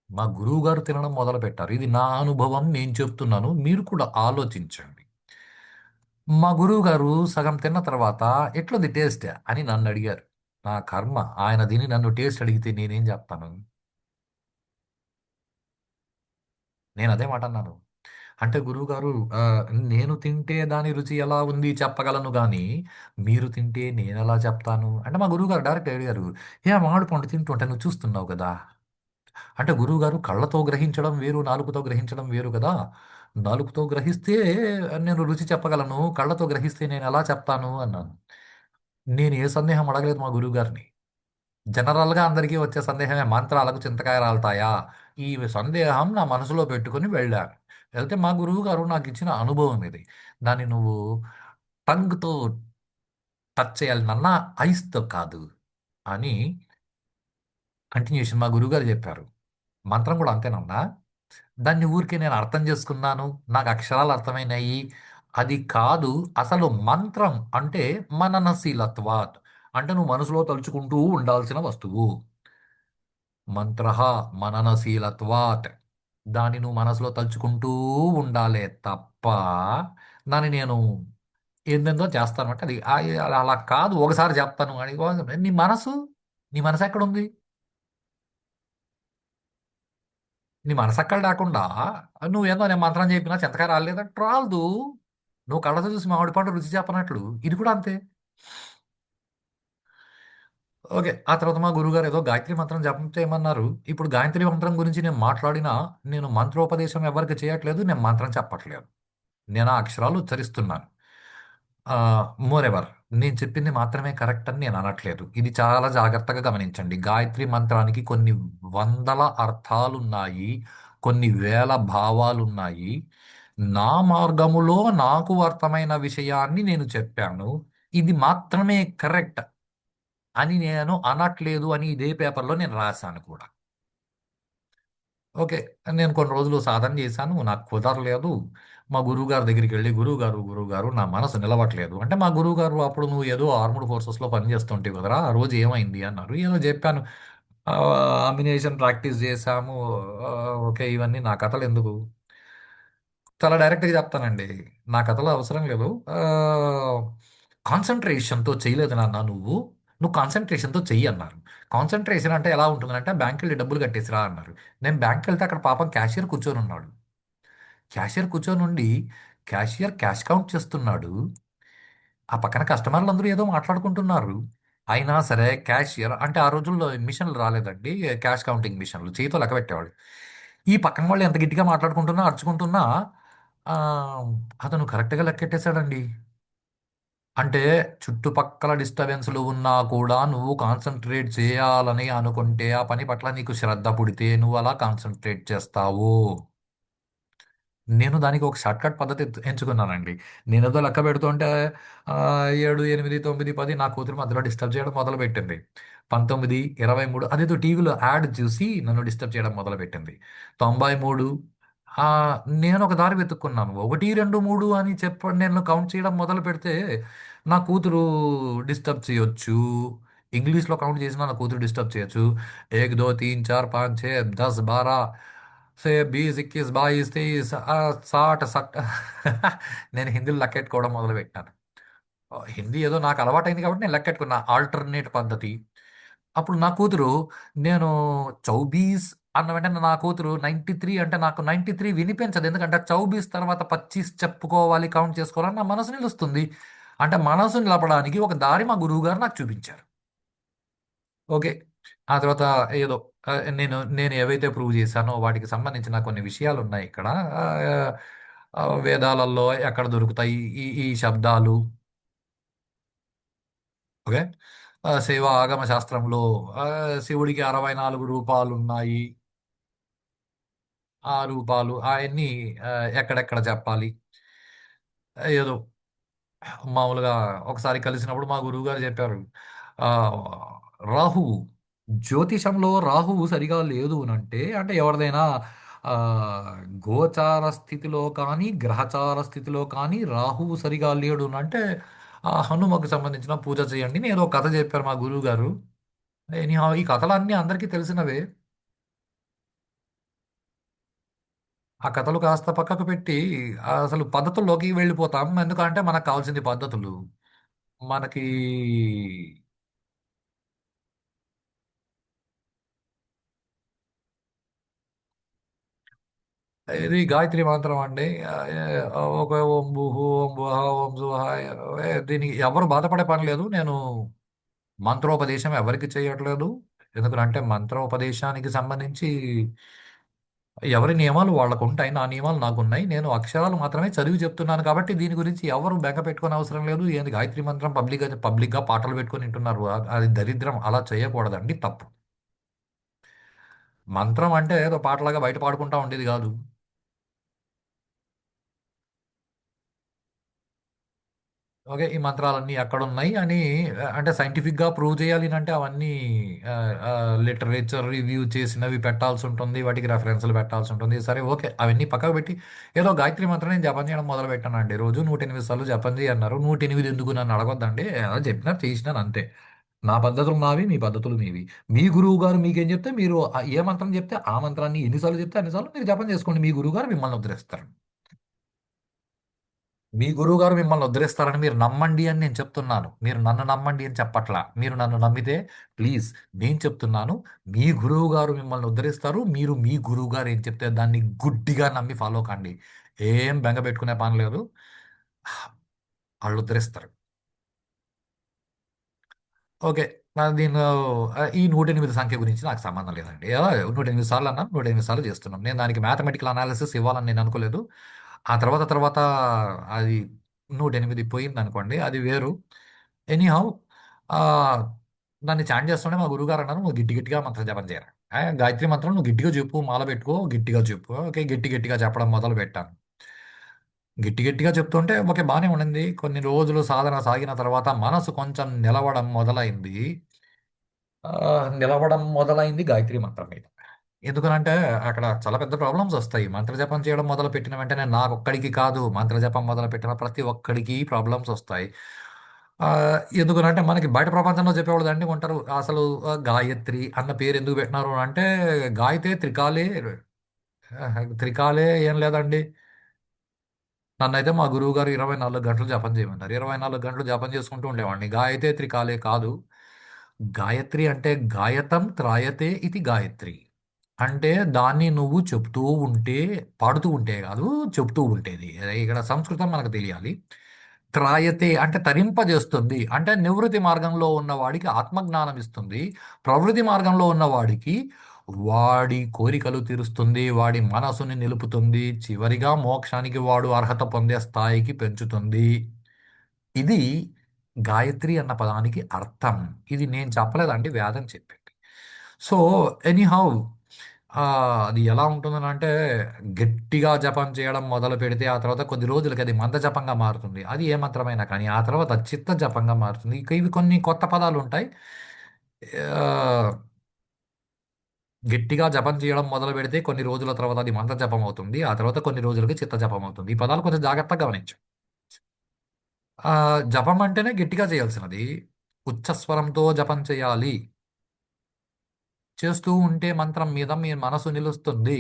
మా గురువుగారు తినడం మొదలు పెట్టారు. ఇది నా అనుభవం, నేను చెప్తున్నాను, మీరు కూడా ఆలోచించండి. మా గురువుగారు సగం తిన్న తర్వాత ఎట్లుంది టేస్ట్ అని నన్ను అడిగారు. నా కర్మ, ఆయన తిని నన్ను టేస్ట్ అడిగితే నేనేం చెప్తాను? నేను అదే మాట అన్నాను. అంటే గురువుగారు, నేను తింటే దాని రుచి ఎలా ఉంది చెప్పగలను గాని మీరు తింటే నేనెలా చెప్తాను అంటే మా గురువుగారు డైరెక్ట్ అడిగారు. ఏ మామిడి పండు తింటుంటే నువ్వు చూస్తున్నావు కదా. అంటే గురువుగారు కళ్ళతో గ్రహించడం వేరు, నాలుకతో గ్రహించడం వేరు కదా. నాలుకతో గ్రహిస్తే నేను రుచి చెప్పగలను, కళ్ళతో గ్రహిస్తే నేను ఎలా చెప్తాను అన్నాను. నేను ఏ సందేహం అడగలేదు మా గురువుగారిని. జనరల్గా అందరికీ వచ్చే సందేహమే, మంత్రాలకు చింతకాయ రాలతాయా. ఈ సందేహం నా మనసులో పెట్టుకుని వెళ్ళాను. వెళ్తే మా గురువు గారు నాకు ఇచ్చిన అనుభవం ఇది. దాన్ని నువ్వు టంగ్తో టచ్ చేయాలి నాన్న, ఐస్తో కాదు అని కంటిన్యూషన్ మా గురువుగారు చెప్పారు. మంత్రం కూడా అంతేనన్నా. దాన్ని ఊరికే నేను అర్థం చేసుకున్నాను, నాకు అక్షరాలు అర్థమైనాయి అది కాదు. అసలు మంత్రం అంటే మననశీలత్వాత్, అంటే నువ్వు మనసులో తలుచుకుంటూ ఉండాల్సిన వస్తువు. మంత్ర మననశీలత్వాత్, దాన్ని నువ్వు మనసులో తలుచుకుంటూ ఉండాలే తప్ప దాన్ని నేను ఏందేందో చేస్తాను అంటే అది అలా కాదు. ఒకసారి చెప్తాను అని నీ మనసు ఎక్కడ ఉంది? నీ మనసు అక్కడ లేకుండా నువ్వేందో నేను మంత్రం చెప్పినా చింతకాయ రాలేదంటే రాలదు. నువ్వు కళ్ళతో చూసి మామిడి పండు రుచి చెప్పనట్లు ఇది కూడా అంతే. ఓకే. ఆ తర్వాత మా గురువుగారు ఏదో గాయత్రి మంత్రం జపం చేయమన్నారు. ఇప్పుడు గాయత్రి మంత్రం గురించి నేను మాట్లాడినా, నేను మంత్రోపదేశం ఎవరికి చేయట్లేదు. నేను మంత్రం చెప్పట్లేదు. నేను ఆ అక్షరాలు ఉచ్చరిస్తున్నాను. మోరెవర్, నేను చెప్పింది మాత్రమే కరెక్ట్ అని నేను అనట్లేదు. ఇది చాలా జాగ్రత్తగా గమనించండి. గాయత్రి మంత్రానికి కొన్ని వందల అర్థాలున్నాయి. కొన్ని వేల భావాలున్నాయి. నా మార్గములో నాకు అర్థమైన విషయాన్ని నేను చెప్పాను. ఇది మాత్రమే కరెక్ట్ అని నేను అనట్లేదు అని ఇదే పేపర్లో నేను రాశాను కూడా. ఓకే. నేను కొన్ని రోజులు సాధన చేశాను. నాకు కుదరలేదు. మా గురువుగారి దగ్గరికి వెళ్ళి, గురువుగారు నా మనసు నిలవట్లేదు. అంటే మా గురువుగారు, అప్పుడు నువ్వు ఏదో ఆర్మ్డ్ ఫోర్సెస్‌లో పని చేస్తుంటివి కదరా! ఆ రోజు ఏమైంది అన్నారు. ఏదో చెప్పాను. అమ్యునేషన్ ప్రాక్టీస్ చేశాము. ఓకే. ఇవన్నీ నా కథలెందుకు? చాలా డైరెక్ట్‌గా చెప్తానండి. నా కథలో అవసరం లేదు. కాన్సంట్రేషన్‌తో చేయలేదు నాన్న నువ్వు. నువ్వు కాన్సంట్రేషన్‌తో చెయ్యి అన్నారు. కాన్సంట్రేషన్ అంటే ఎలా ఉంటుందంటే బ్యాంక్‌కెళ్ళి డబ్బులు కట్టేసిరా అన్నారు. నేను బ్యాంక్‌కెళ్తే అక్కడ పాపం క్యాషియర్ కూర్చొనున్నాడు. క్యాషియర్ కూర్చొనుండి క్యాషియర్ క్యాష్ కౌంట్ చేస్తున్నాడు. ఆ పక్కన కస్టమర్లందరూ ఏదో మాట్లాడుకుంటున్నారు. అయినా సరే క్యాషియర్ అంటే ఆ రోజుల్లో మిషన్లు రాలేదండి. క్యాష్ కౌంటింగ్ మిషన్లు చేతితో లెక్క పెట్టేవాడు. ఈ పక్కన వాళ్ళు ఎంత గట్టిగా మాట్లాడుకుంటున్నా, అరుచుకుంటున్నా అతను కరెక్ట్‌గా లెక్కెట్టేసాడండి. అంటే చుట్టుపక్కల డిస్టర్బెన్స్‌లు ఉన్నా కూడా నువ్వు కాన్సంట్రేట్ చేయాలని అనుకుంటే, ఆ పని పట్ల నీకు శ్రద్ధ పుడితే నువ్వు అలా కాన్సంట్రేట్ చేస్తావు. నేను దానికి ఒక షార్ట్‌కట్ పద్ధతి ఎంచుకున్నానండి. నేనేదో లెక్క పెడుతుంటే 7, 8, 9, 10 నా కూతురు మధ్యలో డిస్టర్బ్ చేయడం మొదలుపెట్టింది. 19, 23 అదేదో టీవీలో యాడ్ చూసి నన్ను డిస్టర్బ్ చేయడం మొదలుపెట్టింది. 93 నేను ఒక దారి వెతుక్కున్నాను. 1, 2, 3 అని నేను కౌంట్ చేయడం మొదలుపెడితే నా కూతురు డిస్టర్బ్ చేయొచ్చు. ఇంగ్లీష్‌లో కౌంట్ చేసినా నా కూతురు డిస్టర్బ్ చేయొచ్చు. 1, 2, 3, 4, 5, 6, 10, 12 से 20, 21, 22, 23 60, 60 నేను హిందీలో లెక్కెట్టుకోవడం మొదలుపెట్టాను. హిందీ ఏదో నాకు అలవాటైంది కాబట్టి నేను లెక్కెట్టుకున్నా. ఆల్టర్‌నేట్ పద్ధతి. అప్పుడు నా కూతురు, నేను 24 అన్న వెంటనే నా కూతురు 93 అంటే నాకు 93 వినిపించదు. ఎందుకంటే 24 తర్వాత 25 చెప్పుకోవాలి, కౌంట్ చేసుకోవాలని నా మనసు నిలుస్తుంది. అంటే మనసు నిలపడానికి ఒక దారి మా గురువుగారు నాకు చూపించారు. ఓకే. ఆ తర్వాత ఏదో నేను నేను ఏవైతే ప్రూవ్ చేశానో వాటికి సంబంధించిన కొన్ని విషయాలున్నాయి ఇక్కడ. ఆహ్, వేదాలలో ఎక్కడ దొరుకుతాయి ఈ ఈ శబ్దాలు. ఓకే. శైవ ఆగమ శాస్త్రంలో శివుడికి 64 రూపాలున్నాయి. ఆ రూపాలు అయన్నీ ఎక్కడెక్కడ చెప్పాలి. ఏదో మామూలుగా ఒకసారి కలిసినప్పుడు మా గురువుగారు చెప్పారు. ఆహ్, రాహువు జ్యోతిషంలో రాహువు సరిగా లేదు అనంటే, అంటే ఎవరిదైనా ఆహ్, గోచార స్థితిలో కానీ, గ్రహచార స్థితిలో కానీ రాహువు సరిగా లేడు అనంటే హనుమకు సంబంధించిన పూజ చేయండి అని ఏదో కథ చెప్పారు మా గురువుగారు. ఎనీహౌ ఈ కథలన్నీ అందరికీ తెలిసినవే. ఆ కథలు కాస్త పక్కకు పెట్టి అసలు పద్ధతుల్లోకి వెళ్ళిపోతాం. ఎందుకంటే మనకు కావాల్సింది పద్ధతులు. మనకి ఇది గాయత్రి మంత్రం అండి. ఒక ఓం భూహు ఓం భువః ఓం సువః. దీనికి ఎవరు బాధపడే పని లేదు. నేను మంత్రోపదేశం ఎవరికి చేయట్లేదు. ఎందుకంటే మంత్రోపదేశానికి సంబంధించి ఎవరి నియమాలు వాళ్ళకు ఉంటాయి. నా నియమాలు నాకున్నాయి. నేను అక్షరాలు మాత్రమే చదివి చెప్తున్నాను కాబట్టి దీని గురించి ఎవరు బెంగ పెట్టుకోని అవసరం లేదు. ఏంది గాయత్రి మంత్రం పబ్లిక్గా పాటలు పెట్టుకొని వింటున్నారు. అది దరిద్రం. అలా చేయకూడదండి. తప్పు. మంత్రం అంటే ఏదో పాటలాగా బయట పాడుకుంటా ఉండేది కాదు. ఓకే. ఈ మంత్రాలన్నీ ఎక్కడున్నాయి అని అంటే సైంటిఫిక్‌గా ప్రూవ్ చేయాలి అంటే అవన్నీ లిటరేచర్ రివ్యూ చేసినవి పెట్టాల్సి ఉంటుంది. వాటికి రెఫరెన్స్‌లు పెట్టాల్సి ఉంటుంది. సరే ఓకే. అవన్నీ పక్కకు పెట్టి ఏదో గాయత్రి మంత్రం నేను జపం చేయడం మొదలుపెట్టానండి. రోజు 108 సార్లు జపం చెయ్యి అన్నారు. 108 ఎందుకు నన్ను అడగొద్దండి. ఏదో చెప్పినారు చేసినాను అంతే. నా పద్ధతులు నావి. మీ పద్ధతులు మీవి. మీ గురువు గారు మీకేం చెప్తే మీరు ఏ మంత్రం చెప్తే ఆ మంత్రాన్ని ఎన్ని సార్లు చెప్తే అన్ని సార్లు మీరు జపం చేసుకోండి. మీ గురువుగారు మిమ్మల్ని ఉద్ధరిస్తారు. మీ గురువుగారు మిమ్మల్ని ఉద్ధరిస్తారని మీరు నమ్మండి అని నేను చెప్తున్నాను. మీరు నన్ను నమ్మండి అని చెప్పట్లా. మీరు నన్ను నమ్మితే ప్లీజ్ నేను చెప్తున్నాను. మీ గురువుగారు మిమ్మల్ని ఉద్ధరిస్తారు. మీరు మీ గురువుగారు ఏం చెప్తే దాన్ని గుడ్డిగా నమ్మి ఫాలో కండి. ఏం బెంగ పెట్టుకునే పని లేదు. వాళ్ళు ఉద్ధరిస్తారు. ఓకే. దీనిలో ఈ 108 సంఖ్య గురించి నాకు సంబంధం లేదండి. 108 సార్లు అన్నాను. 108 సార్లు చేస్తున్నాం. నేను దానికి మ్యాథమెటికల్ అనాలిసిస్ ఇవ్వాలని నేను అనుకోలేదు. ఆ తర్వాత అది 108 పోయిందనుకోండి. అది వేరు. ఎనీహౌ ఆహ్, దాన్ని చాంట్ చేస్తుంటే మా గురువుగారు అన్నారు, "నువ్వు గట్టిగా మంత్ర జపం చేయరా. గాయత్రి మంత్రం నువ్వు గట్టిగా చెప్పు. మాల పెట్టుకో. గట్టిగా చెప్పు." ఓకే. గట్టిగా చెప్పడం మొదలుపెట్టాను. గట్టిగా చెప్తుంటే ఓకే. బానే ఉండింది. కొన్ని రోజులు సాధన సాగిన తర్వాత మనసు కొంచెం నిలవడం మొదలైంది. నిలవడం మొదలైంది గాయత్రి మంత్రం మీద. ఎందుకనంటే అక్కడ చాలా పెద్ద ప్రాబ్లమ్స్ వస్తాయి. మంత్రజపం చేయడం మొదలుపెట్టిన వెంటనే నాకొక్కడికి కాదు, మంత్రజపం మొదలుపెట్టిన ప్రతి ఒక్కడికి ప్రాబ్లమ్స్ వస్తాయి. ఎందుకనంటే మనకి బయట ప్రపంచంలో చెప్పేవాళ్ళు దండిగా ఉంటారు. అసలు గాయత్రి అన్న పేరు ఎందుకు పెట్టినారు అంటే గాయతే త్రికాలే త్రికాలే ఏం లేదండి. నన్నైతే మా గురువుగారు 24 గంటలు జపం చేయమన్నారు. 24 గంటలు జపం చేసుకుంటూ ఉండేవాడిని. గాయతే త్రికాలే కాదు. గాయత్రి అంటే గాయతం త్రాయతే ఇది గాయత్రి. అంటే దాన్ని నువ్వు చెప్తూ ఉంటే, పాడుతూ ఉంటే కాదు, చెప్తూ ఉంటేది. ఇక్కడ సంస్కృతం మనకు తెలియాలి. త్రాయతే అంటే తరింపజేస్తుంది. అంటే నివృత్తి మార్గంలో ఉన్నవాడికి ఆత్మజ్ఞానం ఇస్తుంది. ప్రవృత్తి మార్గంలో ఉన్నవాడికి వాడి కోరికలు తీరుస్తుంది. వాడి మనసుని నిలుపుతుంది. చివరిగా మోక్షానికి వాడు అర్హత పొందే స్థాయికి పెంచుతుంది. ఇది గాయత్రి అన్న పదానికి అర్థం. ఇది నేను చెప్పలేదండి. వేదం చెప్పింది. సో, ఎనీహౌ అది ఎలా ఉంటుందనంటే, గట్టిగా జపం చేయడం మొదలుపెడితే, ఆ తర్వాత కొద్ది రోజులకి అది మంద జపంగా మారుతుంది. అది ఏ మంత్రమైనా కానీ, ఆ తర్వాత చిత్త జపంగా మారుతుంది. ఇక ఇవి కొన్ని కొత్త పదాలుంటాయి. ఆహ్, గట్టిగా జపం చేయడం మొదలుపెడితే కొన్ని రోజుల తర్వాత అది మంత్ర జపం అవుతుంది. ఆ తర్వాత కొన్ని రోజులకి చిత్త జపం అవుతుంది. ఈ పదాలు కొంచెం జాగ్రత్తగా గమనించు. జపం అంటేనే గట్టిగా చేయాల్సినది. ఉచ్చస్వరంతో జపం చేయాలి. చేస్తూ ఉంటే మంత్రం మీద మీ మనసు నిలుస్తుంది.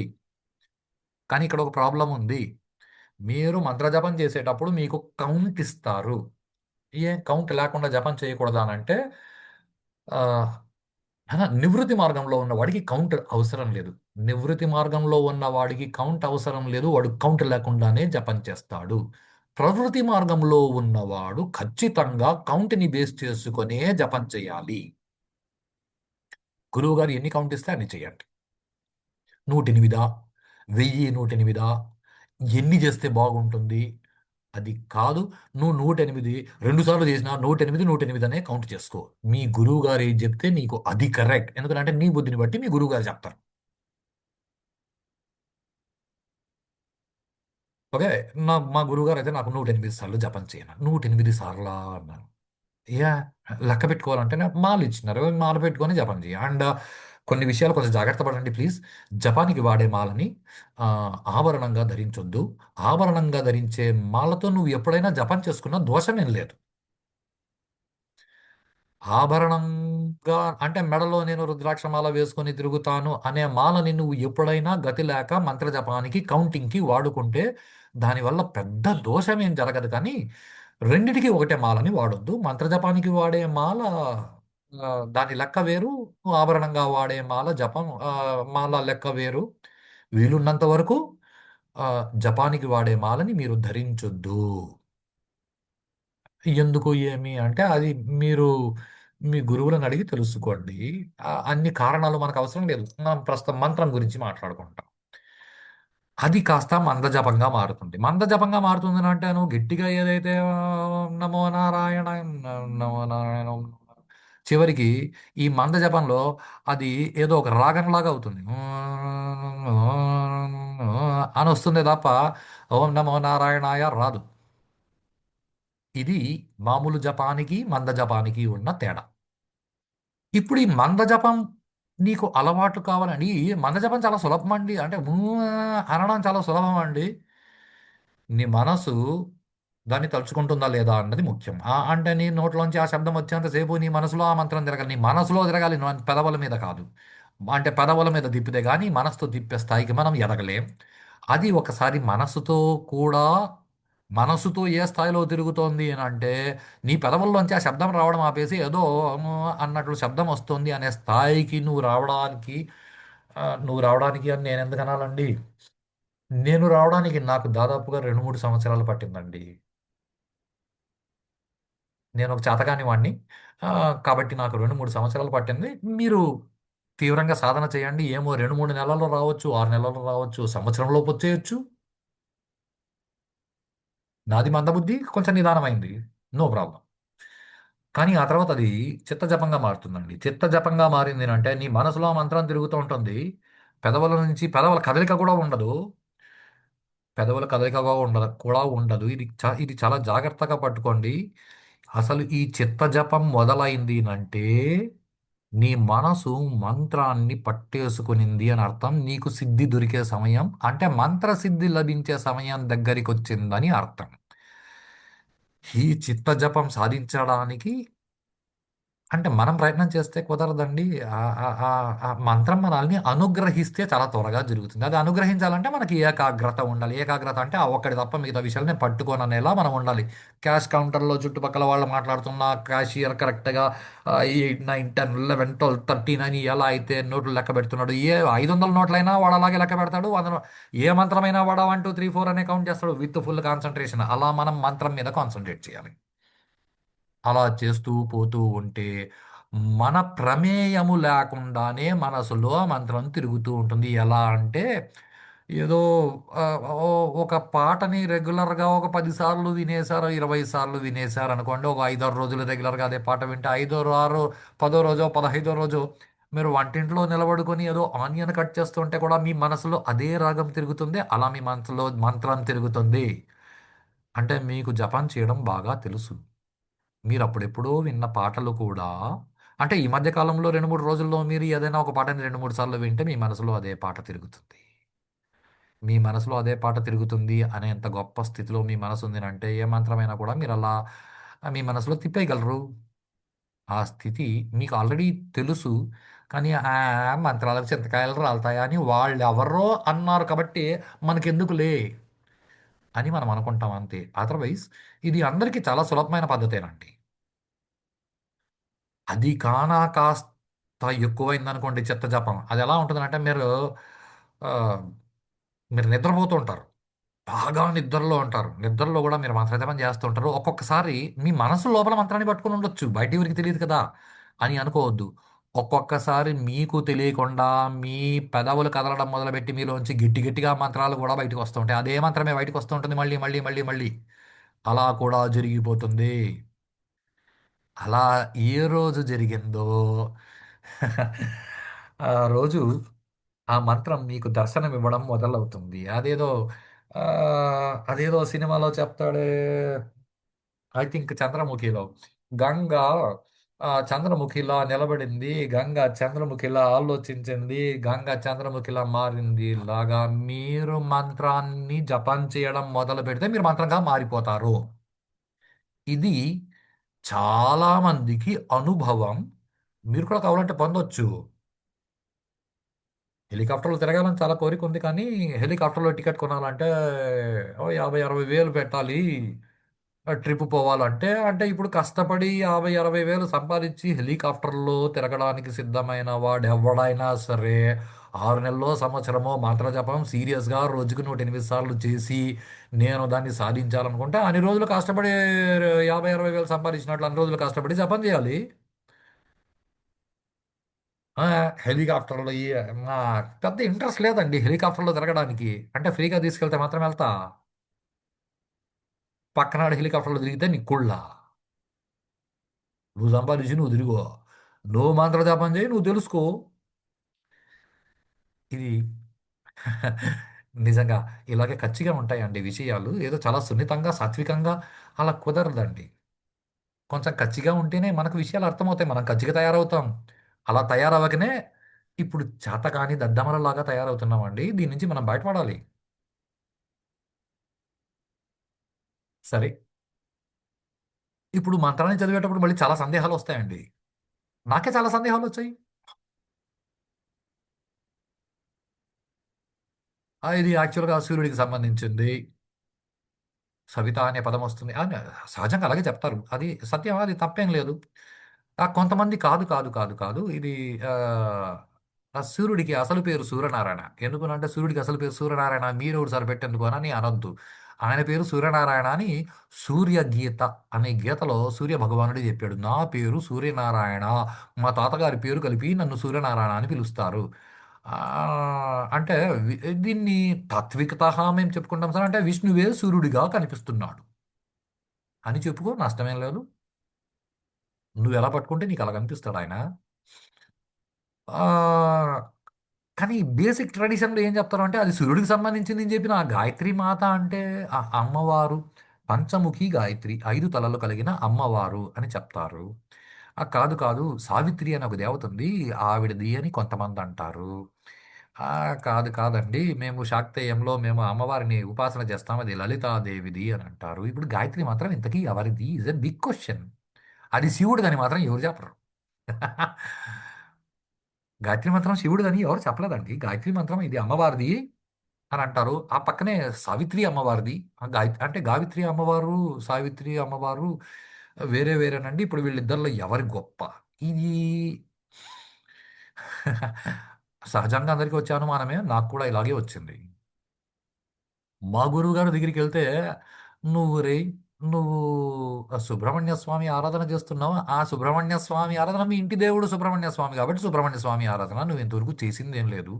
కానీ ఇక్కడ ఒక ప్రాబ్లం ఉంది. మీరు మంత్రజపం చేసేటప్పుడు మీకు కౌంట్ ఇస్తారు. కౌంట్ లేకుండా జపం చేయకూడదా అనంటే ఆహ్, నివృత్తి మార్గంలో ఉన్నవాడికి కౌంట్ అవసరం లేదు. నివృత్తి మార్గంలో ఉన్నవాడికి కౌంట్ అవసరం లేదు. వాడు కౌంట్ లేకుండానే జపం చేస్తాడు. ప్రవృత్తి మార్గంలో ఉన్నవాడు ఖచ్చితంగా కౌంట్‌ని బేస్ చేసుకొనే జపం చేయాలి. గురువుగారు ఎన్ని కౌంట్ ఇస్తే అన్ని చేయండి. 108 1000 108 ఎన్ని చేస్తే బాగుంటుంది? అది కాదు. నువ్వు 108 2 సార్లు చేసినా 108, 108 అనే కౌంట్ చేసుకో. మీ గురువుగారు ఏది చెప్తే నీకు అది కరెక్ట్. ఎందుకంటే నీ బుద్ధిని బట్టి మీ గురువుగారు చెప్తారు. ఓకే. మా గురువుగారు అయితే నాకు 108 సార్లు జపం చేయను. 108 సార్లా అన్నారు. యాహ్! లెక్క పెట్టుకోవాలంటేనే మాలిచ్చినారు. మాల పెట్టుకొని జపం చెయ్యి. అండ్ కొన్ని విషయాలు కొంచెం జాగ్రత్త పడండి ప్లీజ్. జపానికి వాడే మాలని ఆభరణంగా ధరించొద్దు. ఆభరణంగా ధరించే మాలతో నువ్వు ఎప్పుడైనా జపం చేసుకున్నా దోషమేం లేదు. ఆభరణంగా అంటే మెడలో నేను రుద్రాక్ష మాల వేసుకొని తిరుగుతాను అనే మాలని నువ్వు ఎప్పుడైనా గతి లేక మంత్రజపానికి, కౌంటింగ్‌కి వాడుకుంటే దానివల్ల పెద్ద దోషమేం జరగదు కానీ, రెండిటికి ఒకటే మాలని వాడొద్దు. మంత్రజపానికి వాడే మాల దాని లెక్క వేరు. ఆభరణంగా వాడే మాల లెక్క వేరు. వీలున్నంత వరకు జపానికి వాడే మాలని మీరు ధరించొద్దు. ఎందుకు ఏమి అంటే అది మీరు మీ గురువులను అడిగి తెలుసుకోండి. అన్ని కారణాలు మనకు అవసరం లేదు. మనం ప్రస్తుతం మంత్రం గురించి మాట్లాడుకుంటాం. అది కాస్త మందజపంగా మారుతుంది. మందజపంగా మారుతుంది అంటే నువ్వు గట్టిగా ఏదైతే నమో నారాయణ నమో నారాయణ చివరికి ఈ మందజపంలో అది ఏదో ఒక రాగంలాగా అవుతుంది. అని వస్తుంది తప్ప ఓం నమో నారాయణాయ రాదు. ఇది మామూలు జపానికి మంద జపానికి ఉన్న తేడా. ఇప్పుడు ఈ మంద జపం నీకు అలవాటు కావాలండి. ఈ మంద జపం చాలా సులభం అండి. అంటే అనడం చాలా సులభం అండి. నీ మనసు దాన్ని తలుచుకుంటుందా లేదా అన్నది ముఖ్యం. అంటే నీ నోట్లోంచి ఆ శబ్దం వచ్చేంతసేపు నీ మనసులో ఆ మంత్రం తిరగాలి. నీ మనసులో తిరగాలి, పెదవుల మీద కాదు. అంటే పెదవుల మీద తిప్పితే కానీ మనసుతో తిప్పే స్థాయికి మనం ఎదగలేం. అది ఒకసారి కూడా మనసుతో ఏ స్థాయిలో తిరుగుతోంది అని అంటే నీ పెదవుల్లోంచి ఆ శబ్దం రావడం ఆపేసి ఏదో అన్నట్లు శబ్దం వస్తుంది అనే స్థాయికి నువ్వు రావడానికి అని నేను ఎందుకు అనాలండి? నేను రావడానికి నాకు దాదాపుగా 2-3 సంవత్సరాలు పట్టిందండి. నేను ఒక చేతకాని వాడిని. కాబట్టి నాకు 2-3 సంవత్సరాలు పట్టింది. మీరు తీవ్రంగా సాధన చేయండి. ఏమో 2-3 నెలల్లో రావచ్చు, 6 నెలల్లో రావచ్చు, సంవత్సరం లోపు వచ్చేయొచ్చు. నాది మందబుద్ధి, కొంచెం నిదానమైంది. No problem. కానీ ఆ తర్వాత అది చిత్తజపంగా మారుతుందండి. చిత్తజపంగా మారింది అంటే నీ మనసులో ఆ మంత్రం తిరుగుతూ ఉంటుంది. పెదవుల కదలిక కూడా ఉండదు. పెదవుల కదలికగా ఉండదు. ఇది చాలా జాగ్రత్తగా పట్టుకోండి. అసలు ఈ చిత్త జపం మొదలైంది అంటే నీ మనసు మంత్రాన్ని పట్టేసుకునింది అని అర్థం. నీకు సిద్ధి దొరికే సమయం అంటే మంత్ర సిద్ధి లభించే సమయం దగ్గరికి వచ్చిందని అర్థం. ఈ చిత్త జపం సాధించడానికి అంటే మనం ప్రయత్నం చేస్తే కుదరదండి. ఆ మంత్రం మనల్ని అనుగ్రహిస్తే చాలా త్వరగా జరుగుతుంది. అది అనుగ్రహించాలంటే మనకి ఏకాగ్రత ఉండాలి. ఏకాగ్రత అంటే ఆ ఒక్కటి తప్ప మిగతా విషయాలు నేను పట్టుకోననేలా మనం ఉండాలి. క్యాష్ కౌంటర్లో చుట్టుపక్కల వాళ్ళు మాట్లాడుతున్న క్యాషియర్ కరెక్ట్గా 8, 9, 10, 11, 12, 13 ఎలా అయితే నోట్లు లెక్క పెడుతున్నాడు. 500 నోట్లైనా వాడు అలాగే లెక్క పెడతాడు. ఏ మంత్రమైనా వాడు 1, 2, 3, 4 అనే కౌంట్ చేస్తాడు విత్ ఫుల్ కాన్సన్ట్రేషన్. అలా మనం మంత్రం మీద కాన్సన్ట్రేట్ చేయాలి. అలా చేస్తూ పోతూ ఉంటే మన ప్రమేయము లేకుండానే మనసులో ఆ మంత్రం తిరుగుతూ ఉంటుంది. ఎలా అంటే ఏదో ఆ, ఒక పాటని రెగ్యులర్గా ఒక 10 సార్లు వినేశారు, 20 సార్లు వినేశారు అనుకోండి. ఒక 5-6 రోజులు రెగ్యులర్గా అదే పాట వింటే 10 రోజో 15 రోజో మీరు వంటింట్లో నిలబడుకొని ఏదో ఆనియన్ కట్ చేస్తుంటే కూడా మీ మనసులో అదే రాగం తిరుగుతుంది. అలా మీ మనసులో మంత్రం తిరుగుతుంది. అంటే మీకు జపం చేయడం బాగా తెలుసు. మీరు అప్పుడెప్పుడో విన్న పాటలు కూడా అంటే ఈ మధ్య కాలంలో 2-3 రోజుల్లో మీరు ఏదైనా ఒక పాటని 2-3 సార్లు వింటే మీ మనసులో అదే పాట తిరుగుతుంది. మీ మనసులో అదే పాట తిరుగుతుంది అనేంత గొప్ప స్థితిలో మీ మనసు ఉంది అంటే ఏ మంత్రమైనా కూడా మీరు అలా మీ మనసులో తిప్పేయగలరు. ఆ స్థితి మీకు ఆల్రెడీ తెలుసు. కానీ మంత్రాలకు చింతకాయలు రాలుతాయా అని వాళ్ళు ఎవరో అన్నారు కాబట్టి మనకెందుకులే అని మనం అనుకుంటాం అంతే. అదర్వైజ్ ఇది అందరికీ చాలా సులభమైన పద్ధతేనండి. అది కాస్త ఎక్కువైందనుకోండి చిత్త జపం. అది ఎలా ఉంటుందంటే ఆ, మీరు నిద్రపోతూ ఉంటారు. బాగా నిద్రలో ఉంటారు. నిద్రలో కూడా మీరు మంత్రజపం చేస్తూ ఉంటారు. ఒక్కొక్కసారి మీ మనసు లోపల మంత్రాన్ని పట్టుకొని ఉండొచ్చు. బయట ఎవరికి తెలియదు కదా అని అనుకోవద్దు. ఒక్కొక్కసారి మీకు తెలియకుండా మీ పెదవులు కదలడం మొదలుపెట్టి మీలోంచి గట్టి గట్టిగా మంత్రాలు కూడా బయటకు వస్తూ ఉంటాయి. అదే మంత్రమే బయటకు వస్తూ ఉంటుంది మళ్ళీ మళ్ళీ మళ్ళీ మళ్ళీ. అలా కూడా జరిగిపోతుంది. అలా ఏ రోజు జరిగిందో ఆ రోజు ఆ మంత్రం మీకు దర్శనం ఇవ్వడం మొదలవుతుంది. ఆ, అదేదో సినిమాలో చెప్తాడే, ఐ థింక్ చంద్రముఖిలో గంగ చంద్రముఖిలా నిలబడింది, గంగ చంద్రముఖిలా ఆలోచించింది, గంగ చంద్రముఖిలా మారింది లాగా మీరు మంత్రాన్ని జపం చేయడం మొదలు పెడితే మీరు మంత్రంగా మారిపోతారు. ఇది చాలా మందికి అనుభవం. మీరు కూడా కావాలంటే పొందొచ్చు. హెలికాప్టర్లో తిరగాలని చాలా కోరిక ఉంది కానీ హెలికాప్టర్లో టికెట్ కొనాలంటే 50-60 వేలు పెట్టాలి. ట్రిప్ పోవాలంటే అంటే ఇప్పుడు కష్టపడి 50-60 వేలు సంపాదించి హెలికాప్టర్లో తిరగడానికి సిద్ధమైన వాడు ఎవడైనా సరే 6 నెలల్లో సంవత్సరమో మంత్ర జపం సీరియస్గా రోజుకు 108 సార్లు చేసి నేను దాన్ని సాధించాలనుకుంటే అన్ని రోజులు కష్టపడి 50-60 వేలు సంపాదించినట్లు అన్ని రోజులు కష్టపడి జపం చేయాలి. ఆ, హెలికాప్టర్లో పెద్ద ఇంట్రెస్ట్ లేదండి హెలికాప్టర్లో తిరగడానికి. అంటే ఫ్రీగా తీసుకెళ్తే మాత్రం వెళ్తా. పక్కనాడు హెలికాప్టర్లో తిరిగితే నీ కుళ్ళ. నువ్వు సంపాదించి నువ్వు తిరుగు. నువ్వు మంత్ర జపం చేయి, నువ్వు తెలుసుకో. ఇది నిజంగా ఇలాగే ఖచ్చితంగా ఉంటాయండి విషయాలు. ఏదో చాలా సున్నితంగా సాత్వికంగా అలా కుదరదండి. కొంచెం కచ్చిగా ఉంటేనే మనకు విషయాలు అర్థమవుతాయి. మనం కచ్చిగా తయారవుతాం. అలా తయారవ్వకనే ఇప్పుడు చేతకాని దద్దమలలాగా తయారవుతున్నామండి. దీని నుంచి మనం బయటపడాలి. సరే. ఇప్పుడు మంత్రాన్ని చదివేటప్పుడు మళ్ళీ చాలా సందేహాలు వస్తాయండి. నాకే చాలా సందేహాలు వచ్చాయి. ఇది యాక్చువల్‌గా సూర్యుడికి సంబంధించింది. సవిత అనే పదం వస్తుంది. సహజంగా అలాగే చెప్తారు. అది సత్యం. అది తప్పేం లేదు. కొంతమంది కాదు, కాదు, కాదు, కాదు. ఇది ఆహ్, ఆ సూర్యుడికి అసలు పేరు సూర్యనారాయణ. ఎందుకనంటే సూర్యుడికి అసలు పేరు సూర్యనారాయణ మీరెవరు సార్ పెట్టేందుకు అని అనొద్దు. ఆయన పేరు సూర్యనారాయణ అని సూర్యగీత అనే గీతలో సూర్య భగవానుడే చెప్పాడు. నా పేరు సూర్యనారాయణ. మా తాతగారి పేరు కలిపి నన్ను సూర్యనారాయణ అని పిలుస్తారు. అంటే దీన్ని తాత్వికతః మేము చెప్పుకుంటాం సార్. అంటే విష్ణువే సూర్యుడిగా కనిపిస్తున్నాడు అని చెప్పుకో, నష్టమేం లేదు. నువ్వెలా పట్టుకుంటే నీకు అలా కనిపిస్తాడు ఆయన. ఆహ్, కానీ బేసిక్ ట్రెడిషన్‌లో ఏం చెప్తారు అంటే అది సూర్యుడికి సంబంధించింది అని చెప్పిన ఆ గాయత్రి మాత అంటే ఆ అమ్మవారు పంచముఖి గాయత్రి 5 తలలు కలిగిన అమ్మవారు అని చెప్తారు. కాదు కాదు సావిత్రి అని ఒక దేవత ఉంది. ఆవిడది అని కొంతమంది అంటారు. కాదు కాదండి. మేము శాక్తేయంలో మేము అమ్మవారిని ఉపాసన చేస్తాం. అది లలితాదేవిది అని అంటారు. ఇప్పుడు గాయత్రి మాత్రం ఇంతకీ ఎవరిది? Is a big question. అది శివుడిదని మాత్రం ఎవరు చెప్పరు. గాయత్రి మంత్రం శివుడిదని ఎవరు చెప్పలేదండి. గాయత్రి మంత్రం ఇది అమ్మవారిది అని అంటారు. ఆ పక్కనే సావిత్రి అమ్మవారిది. అంటే గావిత్రి అమ్మవారు, సావిత్రి అమ్మవారు వేరే వేరేనండి. ఇప్పుడు వీళ్ళిద్దరిలో ఎవరి గొప్ప? ఇది సహజంగా అందరికీ వచ్చే అనుమానమే. నాకు కూడా ఇలాగే వచ్చింది. మా గురువుగారి దగ్గరికెళ్తే, "నువ్వు రేయ్, నువ్వు సుబ్రహ్మణ్య స్వామి ఆరాధన చేస్తున్నావు. ఆ సుబ్రహ్మణ్య స్వామి ఆరాధన మీ ఇంటి దేవుడు సుబ్రహ్మణ్య స్వామి కాబట్టి సుబ్రహ్మణ్య స్వామి ఆరాధన. నువ్వు ఇంతవరకు చేసిందేం లేదు.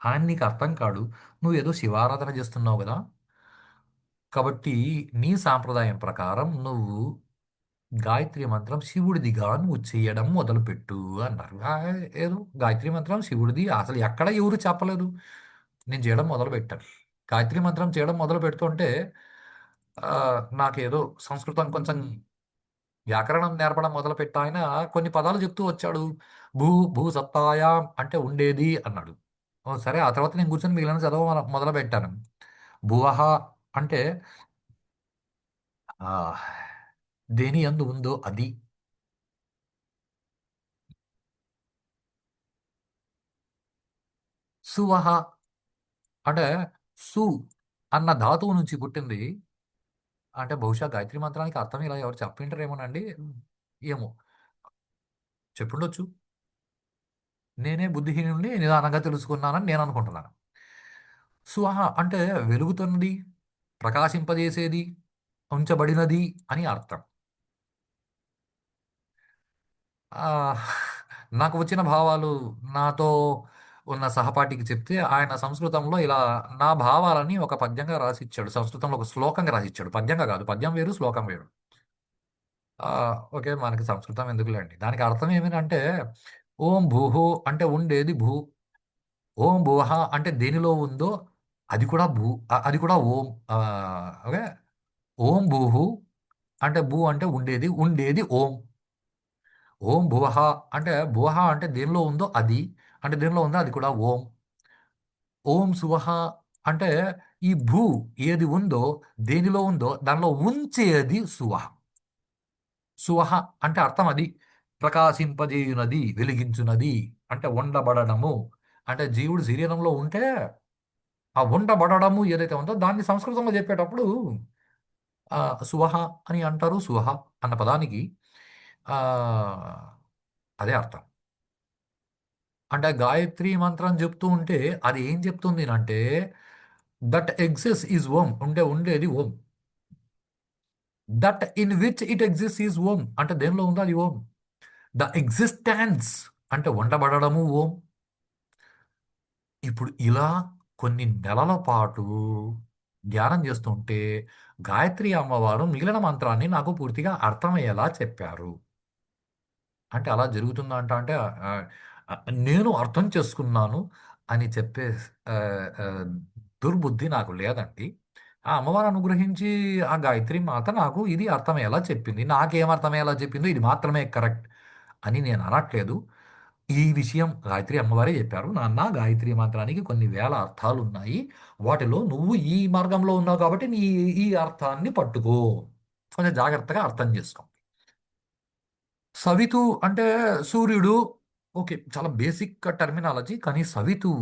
ఆయన నీకు అర్థం కాడు. నువ్వేదో శివారాధన చేస్తున్నావు గదా! కాబట్టి నీ సాంప్రదాయం ప్రకారం నువ్వు గాయత్రి మంత్రం శివుడిదిగా నువ్వు చేయడం మొదలుపెట్టు" అన్నారు. ఏదో గాయత్రి మంత్రం శివుడిది అసలు ఎక్కడ ఎవరు చెప్పలేదు. నేను చేయడం మొదలుపెట్టాను. గాయత్రి మంత్రం చేయడం మొదలుపెడుతుంటే నాకేదో సంస్కృతం కొంచెం వ్యాకరణం నేర్పడం మొదలుపెట్టాయన కొన్ని పదాలు చెప్తూ వచ్చాడు. భూ భూ సత్తాయాం అంటే ఉండేది అన్నాడు. ఓహ్! సరే ఆ తర్వాత నేను కూర్చొని మిగిలిన మొదలుపెట్టాను. భువః అంటే ఆహ్, దేని యందు ఉందో అది. సువహ అంటే సు అన్న ధాతువు నుంచి పుట్టింది. అంటే బహుశా గాయత్రి మంత్రానికి అర్థం ఇలా ఎవరు చెప్పింటారేమోనండి. ఏమో చెప్పుండొచ్చు. నేనే బుద్ధిహీనుడిని నిదానంగా తెలుసుకున్నానని నేను అనుకుంటున్నాను. స్వహ అంటే వెలుగుతున్నది, ప్రకాశింపజేసేది, ఉంచబడినది అని అర్థం. ఆహ్, నాకు వచ్చిన భావాలు నాతో ఉన్న సహపాఠికి చెప్తే ఆయన సంస్కృతంలో ఇలా నా భావాలని ఒక పద్యంగా రాసిచ్చాడు. సంస్కృతంలో ఒక శ్లోకంగా రాసిచ్చాడు. పద్యంగా కాదు. పద్యం వేరు, శ్లోకం వేరు. ఓకే. మనకి సంస్కృతం ఎందుకులేండి. దానికి అర్థం ఏమిటంటే ఓం భూః అంటే ఉండేది భూ. ఓం భువః అంటే దేనిలో ఉందో అది కూడా అది కూడా ఓం. ఓకే. ఓం భూః అంటే భూ అంటే ఉండేది. ఉండేది ఓం. ఓం భువః అంటే భువః అంటే దేనిలో ఉందో అది. అంటే దేనిలో ఉందో అది కూడా ఓం. ఓం సువహ అంటే ఈ భూ ఏది ఉందో, దేనిలో ఉందో దానిలో ఉంచేది సువహ. సువహ అంటే అర్థం అది. ప్రకాశింపజేయునది, వెలిగించునది అంటే ఉండబడడము. అంటే జీవుడు శరీరంలో ఉంటే ఆ ఉండబడడము ఏదైతే ఉందో దాన్ని సంస్కృతంలో చెప్పేటప్పుడు సువహ అని అంటారు. సువహ అన్న పదానికి ఆహ్, అదే అర్థం. అంటే గాయత్రి మంత్రం చెప్తూ ఉంటే అది ఏం చెప్తుంది అంటే దట్ ఎగ్జిస్ట్ ఈజ్ ఓం, ఉంటే ఉండేది Om. That in which it exist is Om, అంటే దేనిలో ఉందో అది ఓం. ద ఎగ్జిస్టెన్స్ అంటే ఉండబడము ఓం. ఇప్పుడు ఇలా కొన్ని నెలల పాటు ధ్యానం చేస్తుంటే గాయత్రి అమ్మవారు మిగిలిన మంత్రాన్ని నాకు పూర్తిగా అర్థమయ్యేలా చెప్పారు. అంటే అలా జరుగుతుందంట అంటే ఆ, నేను అర్థం చేసుకున్నాను అని చెప్పే ఆ, ఆ, దుర్బుద్ధి నాకు లేదండి. ఆ అమ్మవారు అనుగ్రహించి ఆ గాయత్రి మాత నాకు ఇది అర్థమయ్యేలా చెప్పింది. నాకేం అర్థమయ్యేలా చెప్పిందో ఇది మాత్రమే కరెక్ట్ అని నేను అనట్లేదు. ఈ విషయం గాయత్రి అమ్మవారే చెప్పారు. నాన్న, గాయత్రి మంత్రానికి కొన్ని వేల అర్థాలు ఉన్నాయి. వాటిలో నువ్వు ఈ మార్గంలో ఉన్నావు కాబట్టి నీ ఈ అర్థాన్ని పట్టుకో, కొంచెం జాగ్రత్తగా అర్థం చేసుకో. సవితు అంటే సూర్యుడు. ఓకే, చాలా బేసిక్ టర్మినాలజీ. కానీ సవితు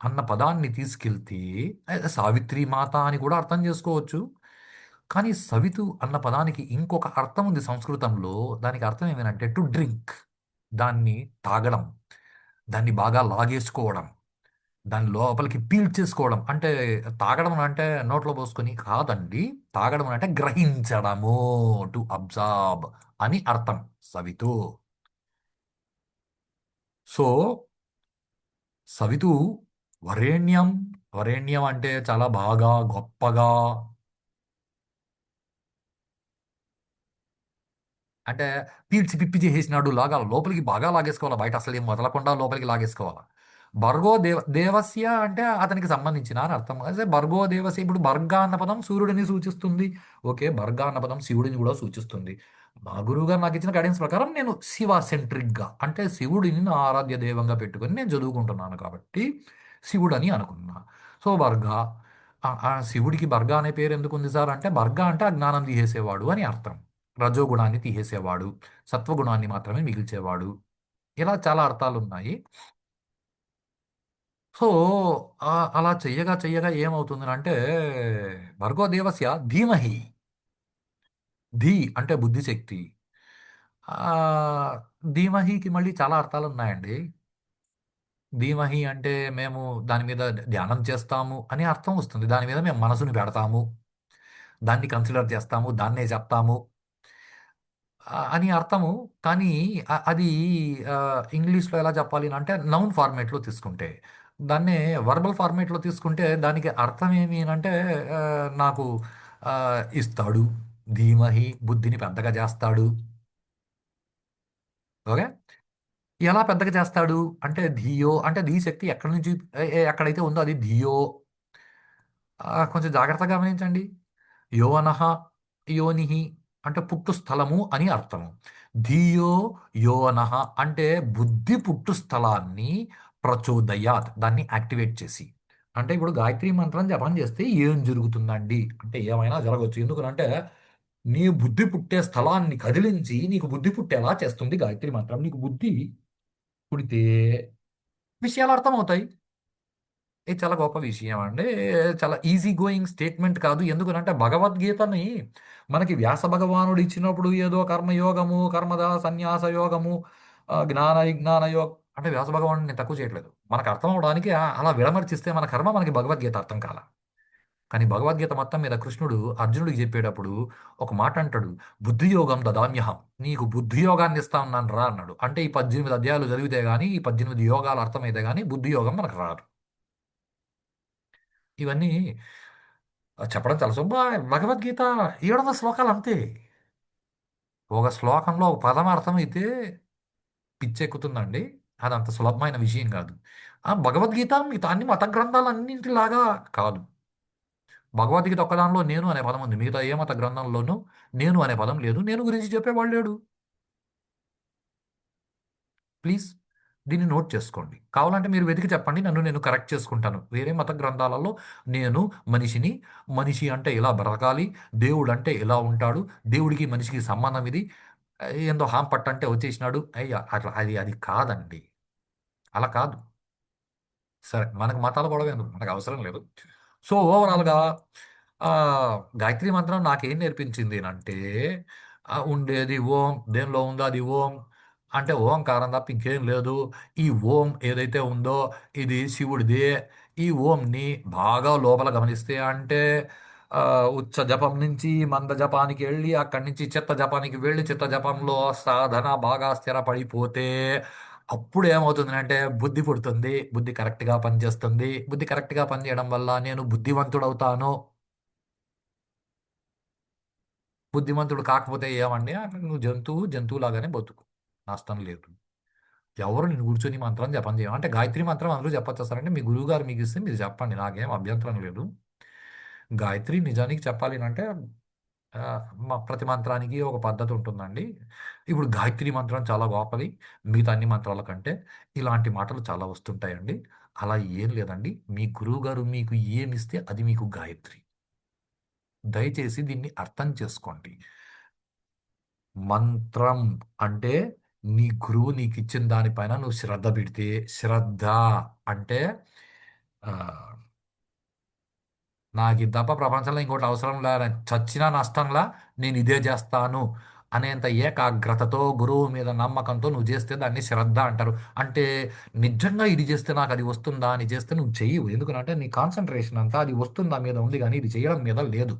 అన్న పదాన్ని తీసుకెళ్తే సావిత్రి మాత అని కూడా అర్థం చేసుకోవచ్చు. కానీ సవితు అన్న పదానికి ఇంకొక అర్థం ఉంది సంస్కృతంలో. దానికి అర్థం ఏమేనంటే టు డ్రింక్, దాన్ని తాగడం, దాన్ని బాగా లాగేసుకోవడం, దాని లోపలికి పీల్చేసుకోవడం. అంటే తాగడం అంటే నోట్లో పోసుకొని కాదండి. తాగడం అంటే గ్రహించడము, టు అబ్జార్బ్ అని అర్థం సవితు. సో సవితు వరేణ్యం. వరేణ్యం అంటే చాలా బాగా గొప్పగా. అంటే పీల్చి పిప్పి చేసేసినాడు లాగా లోపలికి బాగా లాగేసుకోవాలి. బయట అసలు ఏం వదలకుండా లోపలికి లాగేసుకోవాలి. దేవస్య అంటే అతనికి సంబంధించిన అని అర్థం. అదే భర్గో దేవస్య, ఇప్పుడు భర్గ అన్న పదం సూర్యుడిని సూచిస్తుంది. ఓకే, భర్గ అన్న పదం శివుడిని కూడా సూచిస్తుంది. మా గురువు గారు నాకు ఇచ్చిన గైడెన్స్ ప్రకారం నేను శివ సెంట్రిక్గా, అంటే శివుడిని నా ఆరాధ్య దైవంగా పెట్టుకొని నేను చదువుకుంటున్నాను కాబట్టి శివుడని అనుకున్నా. సో భర్గ, శివుడికి భర్గ అనే పేరు ఎందుకు ఉంది సార్ అంటే, భర్గ అంటే అజ్ఞానం తీసేసేవాడు అని అర్థం. రజోగుణాన్ని తీసేసేవాడు, సత్వగుణాన్ని మాత్రమే మిగిల్చేవాడు. ఇలా చాలా అర్థాలు ఉన్నాయి. సో అలా చెయ్యగా చెయ్యగా ఏమవుతుంది అంటే భర్గో దేవస్య ధీమహి. ధీ అంటే బుద్ధిశక్తి. ఆ, ధీమహికి మళ్ళీ చాలా అర్థాలు ఉన్నాయండి. ధీమహి అంటే మేము దాని మీద ధ్యానం చేస్తాము అని అర్థం వస్తుంది. దాని మీద మేము మనసుని పెడతాము, దాన్ని కన్సిడర్ చేస్తాము, దాన్నే చెప్తాము అని అర్థము. కానీ అది ఇంగ్లీష్లో ఎలా చెప్పాలి అంటే నౌన్ ఫార్మేట్లో తీసుకుంటే, దాన్నే వర్బల్ ఫార్మేట్లో తీసుకుంటే దానికి అర్థం ఏమి అంటే ఆ, నాకు ఆ, ఇస్తాడు, ధీమహి బుద్ధిని పెద్దగా చేస్తాడు. ఓకే, ఎలా పెద్దగా చేస్తాడు అంటే ధియో అంటే ధీ శక్తి ఎక్కడి నుంచి ఎక్కడైతే ఉందో అది ధియో. కొంచెం జాగ్రత్తగా గమనించండి. యోనః, యోనిహి అంటే పుట్టు స్థలము అని అర్థము. ధియో యోనః అంటే బుద్ధి పుట్టు స్థలాన్ని ప్రచోదయాత్, దాన్ని యాక్టివేట్ చేసి. అంటే ఇప్పుడు గాయత్రి మంత్రం జపం చేస్తే ఏం జరుగుతుందండి అంటే ఏమైనా జరగవచ్చు. ఎందుకనంటే నీ బుద్ధి పుట్టే స్థలాన్ని కదిలించి నీకు బుద్ధి పుట్టేలా చేస్తుంది గాయత్రి మంత్రం. నీకు బుద్ధి పుడితే విషయాలు అర్థమవుతాయి. ఇది చాలా గొప్ప విషయం అండి. చాలా ఈజీ గోయింగ్ స్టేట్మెంట్ కాదు. ఎందుకనంటే భగవద్గీతని మనకి వ్యాస భగవానుడు ఇచ్చినప్పుడు ఏదో కర్మయోగము, కర్మద సన్యాస యోగము, జ్ఞాన విజ్ఞాన యోగం అంటే వ్యాస భగవానుడు నేను తక్కువ చేయట్లేదు. మనకు అర్థం అవడానికి అలా విడమర్చిస్తే మన కర్మ మనకి భగవద్గీత అర్థం కాల. కానీ భగవద్గీత మొత్తం మీద కృష్ణుడు అర్జునుడికి చెప్పేటప్పుడు ఒక మాట అంటాడు, బుద్ధియోగం దదామ్యహం, నీకు బుద్ధియోగాన్ని ఇస్తా ఉన్నాను రా అన్నాడు. అంటే ఈ 18 అధ్యాయాలు చదివితే గానీ, ఈ 18 యోగాలు అర్థమైతే గానీ బుద్ధియోగం మనకు రాదు. ఇవన్నీ చెప్పడం చాలా భగవద్గీత 700 శ్లోకాలు అంతే. ఒక శ్లోకంలో ఒక పదం అర్థమైతే పిచ్చెక్కుతుందండి. అది అంత సులభమైన విషయం కాదు. భగవద్గీత మిగతా అన్ని మత గ్రంథాలన్నింటిలాగా కాదు. భగవద్గీత ఒక్కదానిలో నేను అనే పదం ఉంది. మిగతా ఏ మత గ్రంథంలోనూ నేను అనే పదం లేదు. నేను గురించి చెప్పేవాడు లేడు. ప్లీజ్ దీన్ని నోట్ చేసుకోండి. కావాలంటే మీరు వెతికి చెప్పండి, నన్ను నేను కరెక్ట్ చేసుకుంటాను. వేరే మత గ్రంథాలలో నేను మనిషిని, మనిషి అంటే ఇలా బ్రతకాలి, దేవుడు అంటే ఇలా ఉంటాడు, దేవుడికి మనిషికి సంబంధం ఇది, ఏందో హాంపట్ అంటే వచ్చేసినాడు అయ్యా అట్లా, అది అది కాదండి. అలా కాదు. సరే, మనకు మతాల గొడవ ఎందుకు, మనకు అవసరం లేదు. సో ఓవరాల్గా ఆ, గాయత్రి మంత్రం నాకేం నేర్పించింది అంటే ఉండేది ఓం, దేనిలో ఉందో అది ఓం. అంటే ఓంకారం తప్ప ఇంకేం లేదు. ఈ ఓం ఏదైతే ఉందో ఇది శివుడిది. ఈ ఓంని బాగా లోపల గమనిస్తే అంటే ఆ, ఉచ్చ జపం నుంచి మంద జపానికి వెళ్ళి అక్కడి నుంచి చిత్త జపానికి వెళ్ళి చిత్త జపంలో సాధన బాగా స్థిరపడిపోతే అప్పుడు ఏమవుతుంది అంటే బుద్ధి పుడుతుంది. బుద్ధి కరెక్ట్గా పనిచేస్తుంది. బుద్ధి కరెక్ట్గా పనిచేయడం వల్ల నేను బుద్ధివంతుడవుతాను. బుద్ధిమంతుడు కాకపోతే ఏమండి అంటే నువ్వు జంతువులాగానే బతుకు. నష్టం లేదు. ఎవరు నేను కూర్చొని మంత్రం జపం చేయం అంటే గాయత్రి మంత్రం అందరూ చెప్పొచ్చేస్తారంటే మీ గురువు గారు మీకు ఇస్తే మీరు చెప్పండి, నాకేం అభ్యంతరం లేదు. గాయత్రి నిజానికి చెప్పాలి అంటే ఆ, ప్రతి మంత్రానికి ఒక పద్ధతి ఉంటుందండి. ఇప్పుడు గాయత్రి మంత్రం చాలా గొప్పది మిగతా అన్ని మంత్రాల కంటే. ఇలాంటి మాటలు చాలా వస్తుంటాయండి. అలా ఏం లేదండి. మీ గురువు గారు మీకు ఏమిస్తే అది మీకు గాయత్రి. దయచేసి దీన్ని అర్థం చేసుకోండి. మంత్రం అంటే నీ గురువు నీకు ఇచ్చిన దానిపైన నువ్వు శ్రద్ధ పెడితే, శ్రద్ధ అంటే ఆ, నాకు ఇది తప్ప ప్రపంచంలో ఇంకోటి అవసరం లే, చచ్చినా నష్టంలా నేను ఇదే చేస్తాను అనేంత ఏకాగ్రతతో గురువు మీద నమ్మకంతో నువ్వు చేస్తే దాన్ని శ్రద్ధ అంటారు. అంటే నిజంగా ఇది చేస్తే నాకు అది వస్తుందా అని చేస్తే నువ్వు చెయ్యవు. ఎందుకంటే నీ కాన్సన్ట్రేషన్ అంతా అది వస్తుందా మీద ఉంది కానీ ఇది చేయడం మీద లేదు.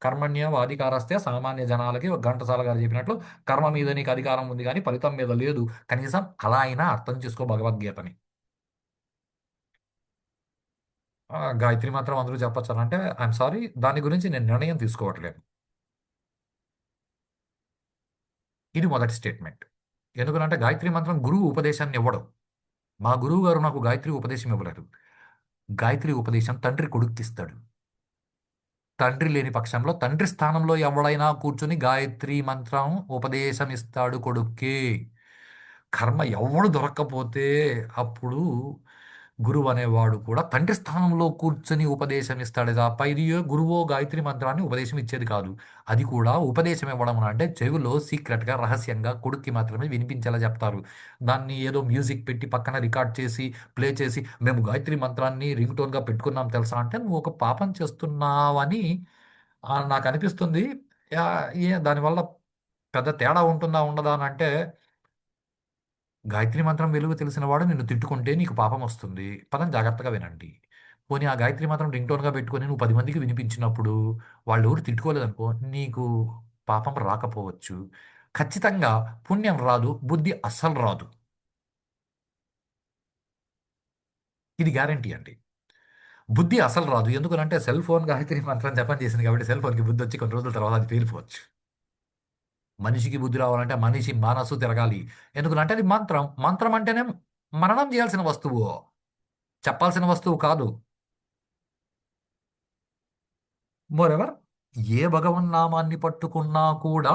కర్మణ్యం అధికారస్తే సామాన్య జనాలకి ఘంటసాల గారు చెప్పినట్లు కర్మ మీద నీకు అధికారం ఉంది కానీ ఫలితం మీద లేదు. కనీసం అలా అయినా అర్థం చేసుకో భగవద్గీతని. గాయత్రి మాత్రం అందరూ చెప్పచ్చు అంటే ఐఎమ్ సారీ, దాని గురించి నేను నిర్ణయం తీసుకోవట్లేదు. ఇది మొదటి స్టేట్మెంట్. ఎందుకంటే గాయత్రి మంత్రం గురువు ఉపదేశాన్ని ఇవ్వడం. మా గురువు గారు నాకు గాయత్రి ఉపదేశం ఇవ్వలేదు. గాయత్రి ఉపదేశం తండ్రి కొడుక్కిస్తాడు. తండ్రి లేని పక్షంలో తండ్రి స్థానంలో ఎవడైనా కూర్చుని గాయత్రి మంత్రం ఉపదేశం ఇస్తాడు కొడుక్కి. కర్మ ఎవడు దొరక్కపోతే అప్పుడు గురువు అనేవాడు కూడా తండ్రి స్థానంలో కూర్చొని ఉపదేశం ఇస్తాడు తప్ప ఇది ఏ గురువో గాయత్రి మంత్రాన్ని ఉపదేశం ఇచ్చేది కాదు. అది కూడా ఉపదేశం ఇవ్వడం అంటే చెవిలో సీక్రెట్గా రహస్యంగా కొడుక్కి మాత్రమే వినిపించేలా చెప్తారు. దాన్ని ఏదో మ్యూజిక్ పెట్టి పక్కన రికార్డ్ చేసి ప్లే చేసి మేము గాయత్రి మంత్రాన్ని రింగ్ టోన్గా పెట్టుకున్నాం తెలుసా అంటే నువ్వు ఒక పాపం చేస్తున్నావని నాకు అనిపిస్తుంది. యా, దానివల్ల పెద్ద తేడా ఉంటుందా ఉండదా అని అంటే గాయత్రి మంత్రం వెలుగు తెలిసిన వాడు నిన్ను తిట్టుకుంటే నీకు పాపం వస్తుంది. పదం జాగ్రత్తగా వినండి. పోనీ ఆ గాయత్రి మంత్రం రింగ్ టోన్గా పెట్టుకొని నువ్వు 10 మందికి వినిపించినప్పుడు వాళ్ళు ఎవరు తిట్టుకోలేదనుకో నీకు పాపం రాకపోవచ్చు. ఖచ్చితంగా పుణ్యం రాదు, బుద్ధి అస్సలు రాదు. ఇది గ్యారంటీ అండి. బుద్ధి అసలు రాదు. ఎందుకనంటే సెల్ ఫోన్ గాయత్రి మంత్రం జపం చేసింది కాబట్టి సెల్ ఫోన్కి బుద్ధి వచ్చి కొన్ని రోజుల తర్వాత అది పేలిపోవచ్చు. మనిషికి బుద్ధి రావాలంటే మనిషి మనసు తిరగాలి. ఎందుకంటే అది మంత్రం. మంత్రం అంటేనే మననం చేయాల్సిన వస్తువు, చెప్పాల్సిన వస్తువు కాదు. మోరెవర్ ఏ భగవన్నామాన్ని పట్టుకున్నా కూడా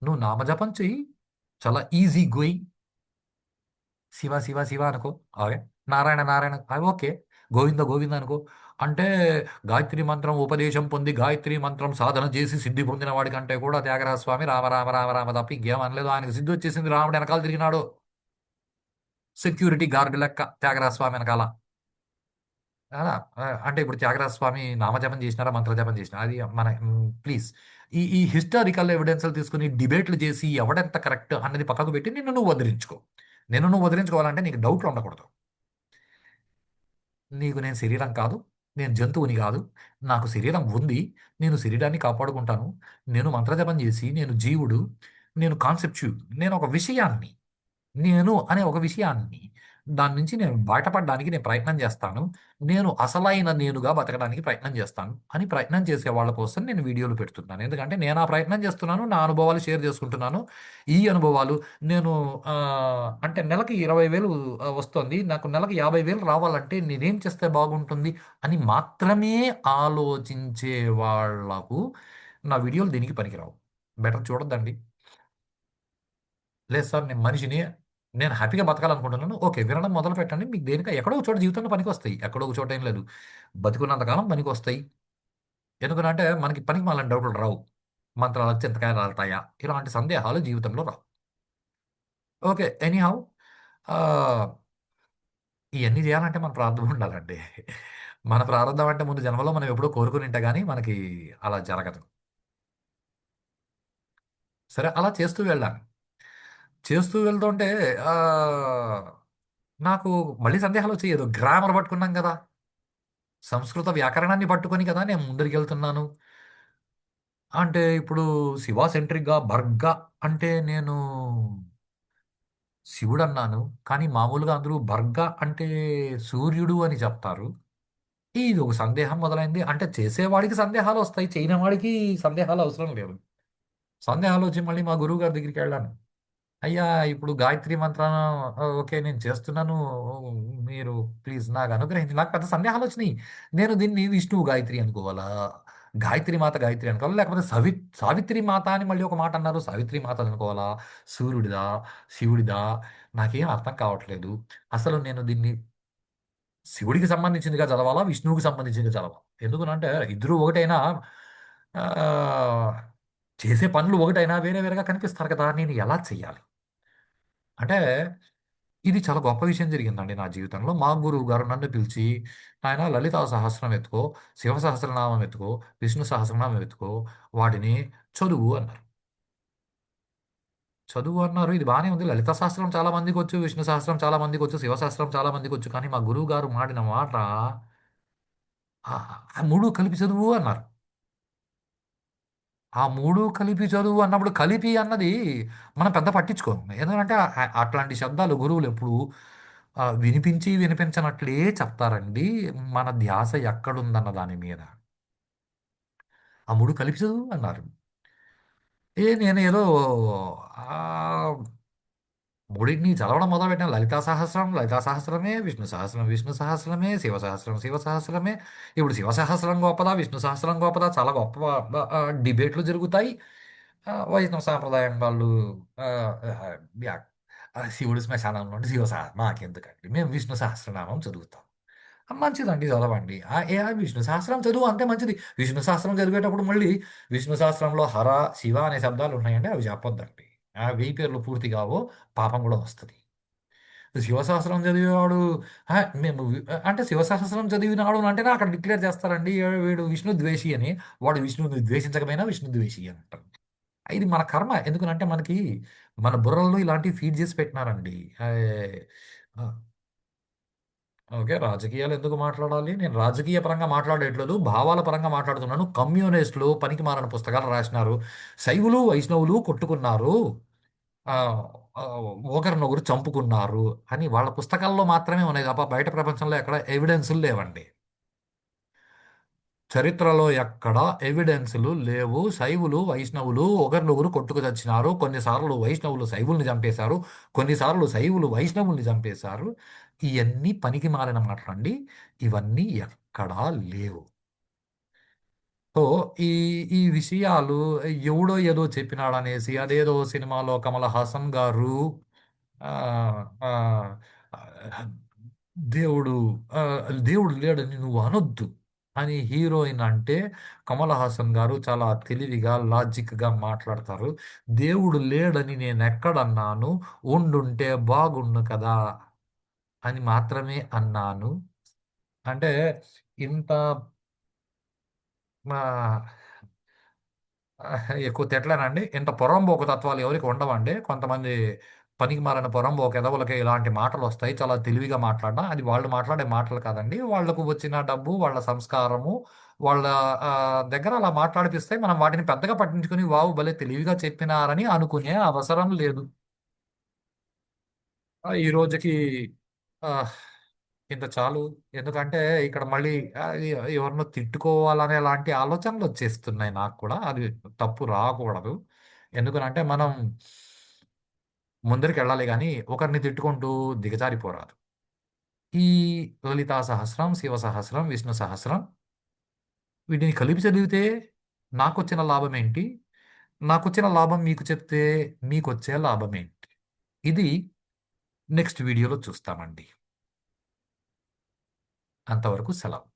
నువ్వు నామజపం చెయ్యి. చాలా ఈజీ గోయింగ్. శివ శివ శివ అనుకో. ఓకే. నారాయణ నారాయణ అవి ఓకే. గోవింద గోవింద అనుకో. అంటే గాయత్రి మంత్రం ఉపదేశం పొంది గాయత్రి మంత్రం సాధన చేసి సిద్ధి పొందిన వాడి కంటే కూడా త్యాగరాజ స్వామి రామ రామ రామ రామ తప్ప ఇంకేం అనలేదు. ఆయనకు సిద్ధి వచ్చేసింది, రాముడు వెనకాల తిరిగినాడు. సెక్యూరిటీ గార్డు లెక్క త్యాగరాజ స్వామి వెనకాల. అలా అంటే ఇప్పుడు త్యాగరాజ స్వామి నామజపం చేసినారా మంత్రజపం చేసినారా అది మన ప్లీజ్ ఈ హిస్టారికల్ ఎవిడెన్స్లు తీసుకుని డిబేట్లు చేసి ఎవడెంత కరెక్ట్ అన్నది పక్కకు పెట్టి నువ్వు వదిలించుకో. నువ్వు వదిలించుకోవాలంటే నీకు డౌట్లు ఉండకూడదు. నీకు నేను శరీరం కాదు, నేను జంతువుని కాదు, నాకు శరీరం ఉంది, నేను శరీరాన్ని కాపాడుకుంటాను, నేను మంత్రజపం చేసి నేను జీవుడు, నేను కాన్సెప్చువల్, నేను ఒక విషయాన్ని, నేను అనే ఒక విషయాన్ని దాని నుంచి నేను బయటపడడానికి నేను ప్రయత్నం చేస్తాను. నేను అసలైన నేనుగా బతకడానికి ప్రయత్నం చేస్తాను అని ప్రయత్నం చేసే వాళ్ళ కోసం నేను వీడియోలు పెడుతున్నాను. ఎందుకంటే నేను ఆ ప్రయత్నం చేస్తున్నాను, నా అనుభవాలు షేర్ చేసుకుంటున్నాను. ఈ అనుభవాలు నేను ఆ, అంటే నెలకి 20,000 వస్తుంది, నాకు నెలకి 50,000 రావాలంటే నేనేం చేస్తే బాగుంటుంది అని మాత్రమే ఆలోచించే వాళ్లకు నా వీడియోలు దీనికి పనికిరావు. బెటర్ చూడొద్దండి. లేదు సార్ నేను మనిషిని, నేను హ్యాపీగా బతకాలనుకుంటున్నాను. ఓకే, వినడం మొదలు పెట్టండి. మీకు దేనిక ఎక్కడో ఒక చోట జీవితంలో పనికొస్తాయి. ఎక్కడో ఒక చోట ఏం లేదు, బతికున్నంతకాలం పనికొస్తాయి. ఎందుకంటే మనకి పనికి మాలిన డౌట్లు రావు. మంత్రాలకు చింతకాయలు రాలుతాయా ఇలాంటి సందేహాలు జీవితంలో రావు. ఓకే, ఎనీహౌ ఇవన్నీ చేయాలంటే మన ప్రారంభం ఉండాలండి. మన ప్రారంభం అంటే ముందు జన్మలో మనం ఎప్పుడో కోరుకుని ఉంటే కానీ మనకి అలా జరగదు. సరే అలా చేస్తూ వెళ్ళాను. చేస్తూ వెళ్తుంటే నాకు మళ్ళీ సందేహాలు వచ్చాయి. ఏదో గ్రామర్ పట్టుకున్నాం కదా, సంస్కృత వ్యాకరణాన్ని పట్టుకొని కదా నేను ముందరికెళ్తున్నాను. అంటే ఇప్పుడు శివ సెంట్రిక్‌గా బర్గ అంటే నేను శివుడన్నాను. కానీ మామూలుగా అందరూ బర్గ అంటే సూర్యుడు అని చెప్తారు. ఇది ఒక సందేహం మొదలైంది. అంటే చేసేవాడికి సందేహాలొస్తాయి. చేయనివాడికి సందేహాలు అవసరం లేదు. సందేహాలొచ్చి మళ్ళీ మా గురువుగారి దగ్గరికెళ్ళాను. అయ్యా! ఇప్పుడు గాయత్రి మంత్రం ఓకే. నేను చేస్తున్నాను. మీరు ప్లీజ్ నాకు అనుగ్రహించి నాకు పెద్ద సందేహాలొచ్చినియి. నేను దీన్ని విష్ణువు గాయత్రి అనుకోవాలా? గాయత్రి మాత గాయత్రి అనుకోవాలా? లేకపోతే సావిత్రి మాత అని మళ్ళీ ఒక మాట అన్నారు. సావిత్రి మాత అనుకోవాలా? సూర్యుడిదా? శివుడిదా? నాకేం అర్థం కావట్లేదు. అసలు నేను దీన్ని శివుడికి సంబంధించిందిగా చదవాలా? విష్ణువుకి సంబంధించిందిగా చదవాలా? ఎందుకనంటే ఇద్దరు ఒకటైనా ఆహ్, చేసే పనులు ఒకటైనా వేరే వేరేగా కనిపిస్తారు కదా! నేను ఎలా చెయ్యాలి? అంటే ఇది చాలా గొప్ప విషయం జరిగిందండి నా జీవితంలో. మా గురువుగారు నన్ను పిలిచి, "నాయనా లలితా సహస్రం ఎత్తుకో, శివ సహస్రనామం ఎత్తుకో, విష్ణు సహస్రనామం ఎత్తుకో, వాటిని చదువు" అన్నారు. చదువు అన్నారు. ఇది బానే ఉంది. లలిత సహస్రం చాలా మందికొచ్చు, విష్ణు సహస్రం చాలా మందికొచ్చు, శివ సహస్రం చాలా మందికొచ్చు. కానీ మా గురువుగారు మాడిన మాట ఆ 3 కలిపి చదువు అన్నారు. ఆ 3 కలిపి చదువు అన్నప్పుడు కలిపి అన్నది మనం పెద్ద పట్టించుకోము. ఎందుకంటే అట్లాంటి శబ్దాలు గురువులెప్పుడు వినిపించి వినిపించనట్లే చెప్తారండి. మన ధ్యాస ఎక్కడుందన్న దాని మీద. ఆ 3 కలిపి చదువు అన్నారు. నేనేదో ఆహ్, మూడిటిని చదవడం మొదలుపెట్టాను. లలితా సహస్రం, లలితా సహస్రమే, విష్ణు సహస్రం, విష్ణు సహస్రమే, శివ సహస్రం, శివ సహస్రమే. ఇప్పుడు శివ సహస్రం గొప్పదా? విష్ణు సహస్రం గొప్పదా? చాలా గొప్ప డిబేట్లు జరుగుతాయి. వైష్ణవ సాంప్రదాయం వాళ్ళు ఆహ్, ఆహ్, యా శివుడు శ్మశానంలో ఉంటే మాకెందుకండి? మేము విష్ణు సహస్రనామం చదువుతాం. మంచిదండి చదవండి. విష్ణు సహస్రం చదువు అంతే మంచిది. విష్ణు సహస్రం చదివేటప్పుడు మళ్ళీ విష్ణు సహస్రంలో హర, శివ అనే శబ్దాలు ఉన్నాయండి. అవి చెప్పొద్దండి. ఆ 1000 పేర్లు పూర్తి కావు. పాపం కూడా వస్తది. శివసహస్రం చదివేవాడు మేము అంటే శివసహస్రం చదివినాడు అంటేనే అక్కడ డిక్లేర్ చేస్తారండి. వీడు విష్ణు ద్వేషి అని. వాడు విష్ణువుని ద్వేషించకపోయినా విష్ణు ద్వేషి అని అంటారు. ఇది మన కర్మ. ఎందుకనంటే మనకి మన బుర్రల్లో ఇలాంటివి ఫీడ్ చేసి పెట్టినారండి. ఆ! ఓకే. రాజకీయాలు ఎందుకు మాట్లాడాలి? నేను రాజకీయ పరంగా మాట్లాడట్లేదు. భావాల పరంగా మాట్లాడుతున్నాను. కమ్యూనిస్టులు పనికిమాలిన పుస్తకాలు రాసినారు. శైవులు, వైష్ణవులు కొట్టుకున్నారు. ఆహ్, ఒకరినొకరు చంపుకున్నారు అని వాళ్ళ పుస్తకాల్లో మాత్రమే ఉన్నాయి తప్ప బయట ప్రపంచంలో ఎక్కడ ఎవిడెన్సులు లేవండి. చరిత్రలో ఎక్కడ ఎవిడెన్సులు లేవు. శైవులు, వైష్ణవులు ఒకరినొకరు కొట్టుకు చచ్చినారు. కొన్నిసార్లు వైష్ణవులు శైవుల్ని చంపేశారు. కొన్నిసార్లు శైవులు వైష్ణవుల్ని చంపేశారు. ఇయన్నీ పనికిమాలిన మాటలండి. ఇవన్నీ ఎక్కడా లేవు. సో, ఈ ఈ విషయాలు ఎవడో ఏదో చెప్పినాడనేసి అదేదో సినిమాలో కమల్ హాసన్ గారు ఆహ్, ఆహ్, దేవుడు దేవుడు లేడని నువ్వు అనొద్దు అని హీరోయిన్ అంటే కమల్ హాసన్ గారు చాలా తెలివిగా, లాజిక్‌గా మాట్లాడతారు. దేవుడు లేడని నేనెక్కడన్నాను? ఉండుంటే బాగుండు కదా! అని మాత్రమే అన్నాను. అంటే ఇంత ఆహ్ ఎక్కువ తిట్టలేనండి. ఇంత పొరంబోకు తత్వాలు ఎవరికి ఉండవండి. కొంతమంది పనికిమాలిన పొరంబోకు ఎదవలకి ఇలాంటి మాటలొస్తాయి. చాలా తెలివిగా మాట్లాడినా అది వాళ్ళు మాట్లాడే మాటలు కాదండి. వాళ్ళకు వచ్చిన డబ్బు, వాళ్ళ సంస్కారము, వాళ్ళ దగ్గర అలా మాట్లాడిపిస్తే మనం వాటిని పెద్దగా పట్టించుకొని వావ్! భలే తెలివిగా చెప్పినారని అనుకునే అవసరం లేదు. ఈ రోజుకి ఆహ్, ఇంత చాలు. ఎందుకంటే ఇక్కడ మళ్ళీ ఎవరినో తిట్టుకోవాలనే లాంటి ఆలోచనలొచ్చేస్తున్నాయి నాకు కూడా. అది తప్పు రాకూడదు. ఎందుకనంటే మనం ముందరికెళ్ళాలి గానీ, ఒకరిని తిట్టుకుంటూ దిగజారిపోరాదు. ఈ లలితా సహస్రం, శివ సహస్రం, విష్ణు సహస్రం వీటిని కలిపి చదివితే నాకొచ్చిన లాభమేంటి? నాకొచ్చిన లాభం మీకు చెప్తే మీకొచ్చే లాభమేంటి? ఇది నెక్స్ట్ వీడియోలో చూస్తామండి. అంతవరకు సెలవు.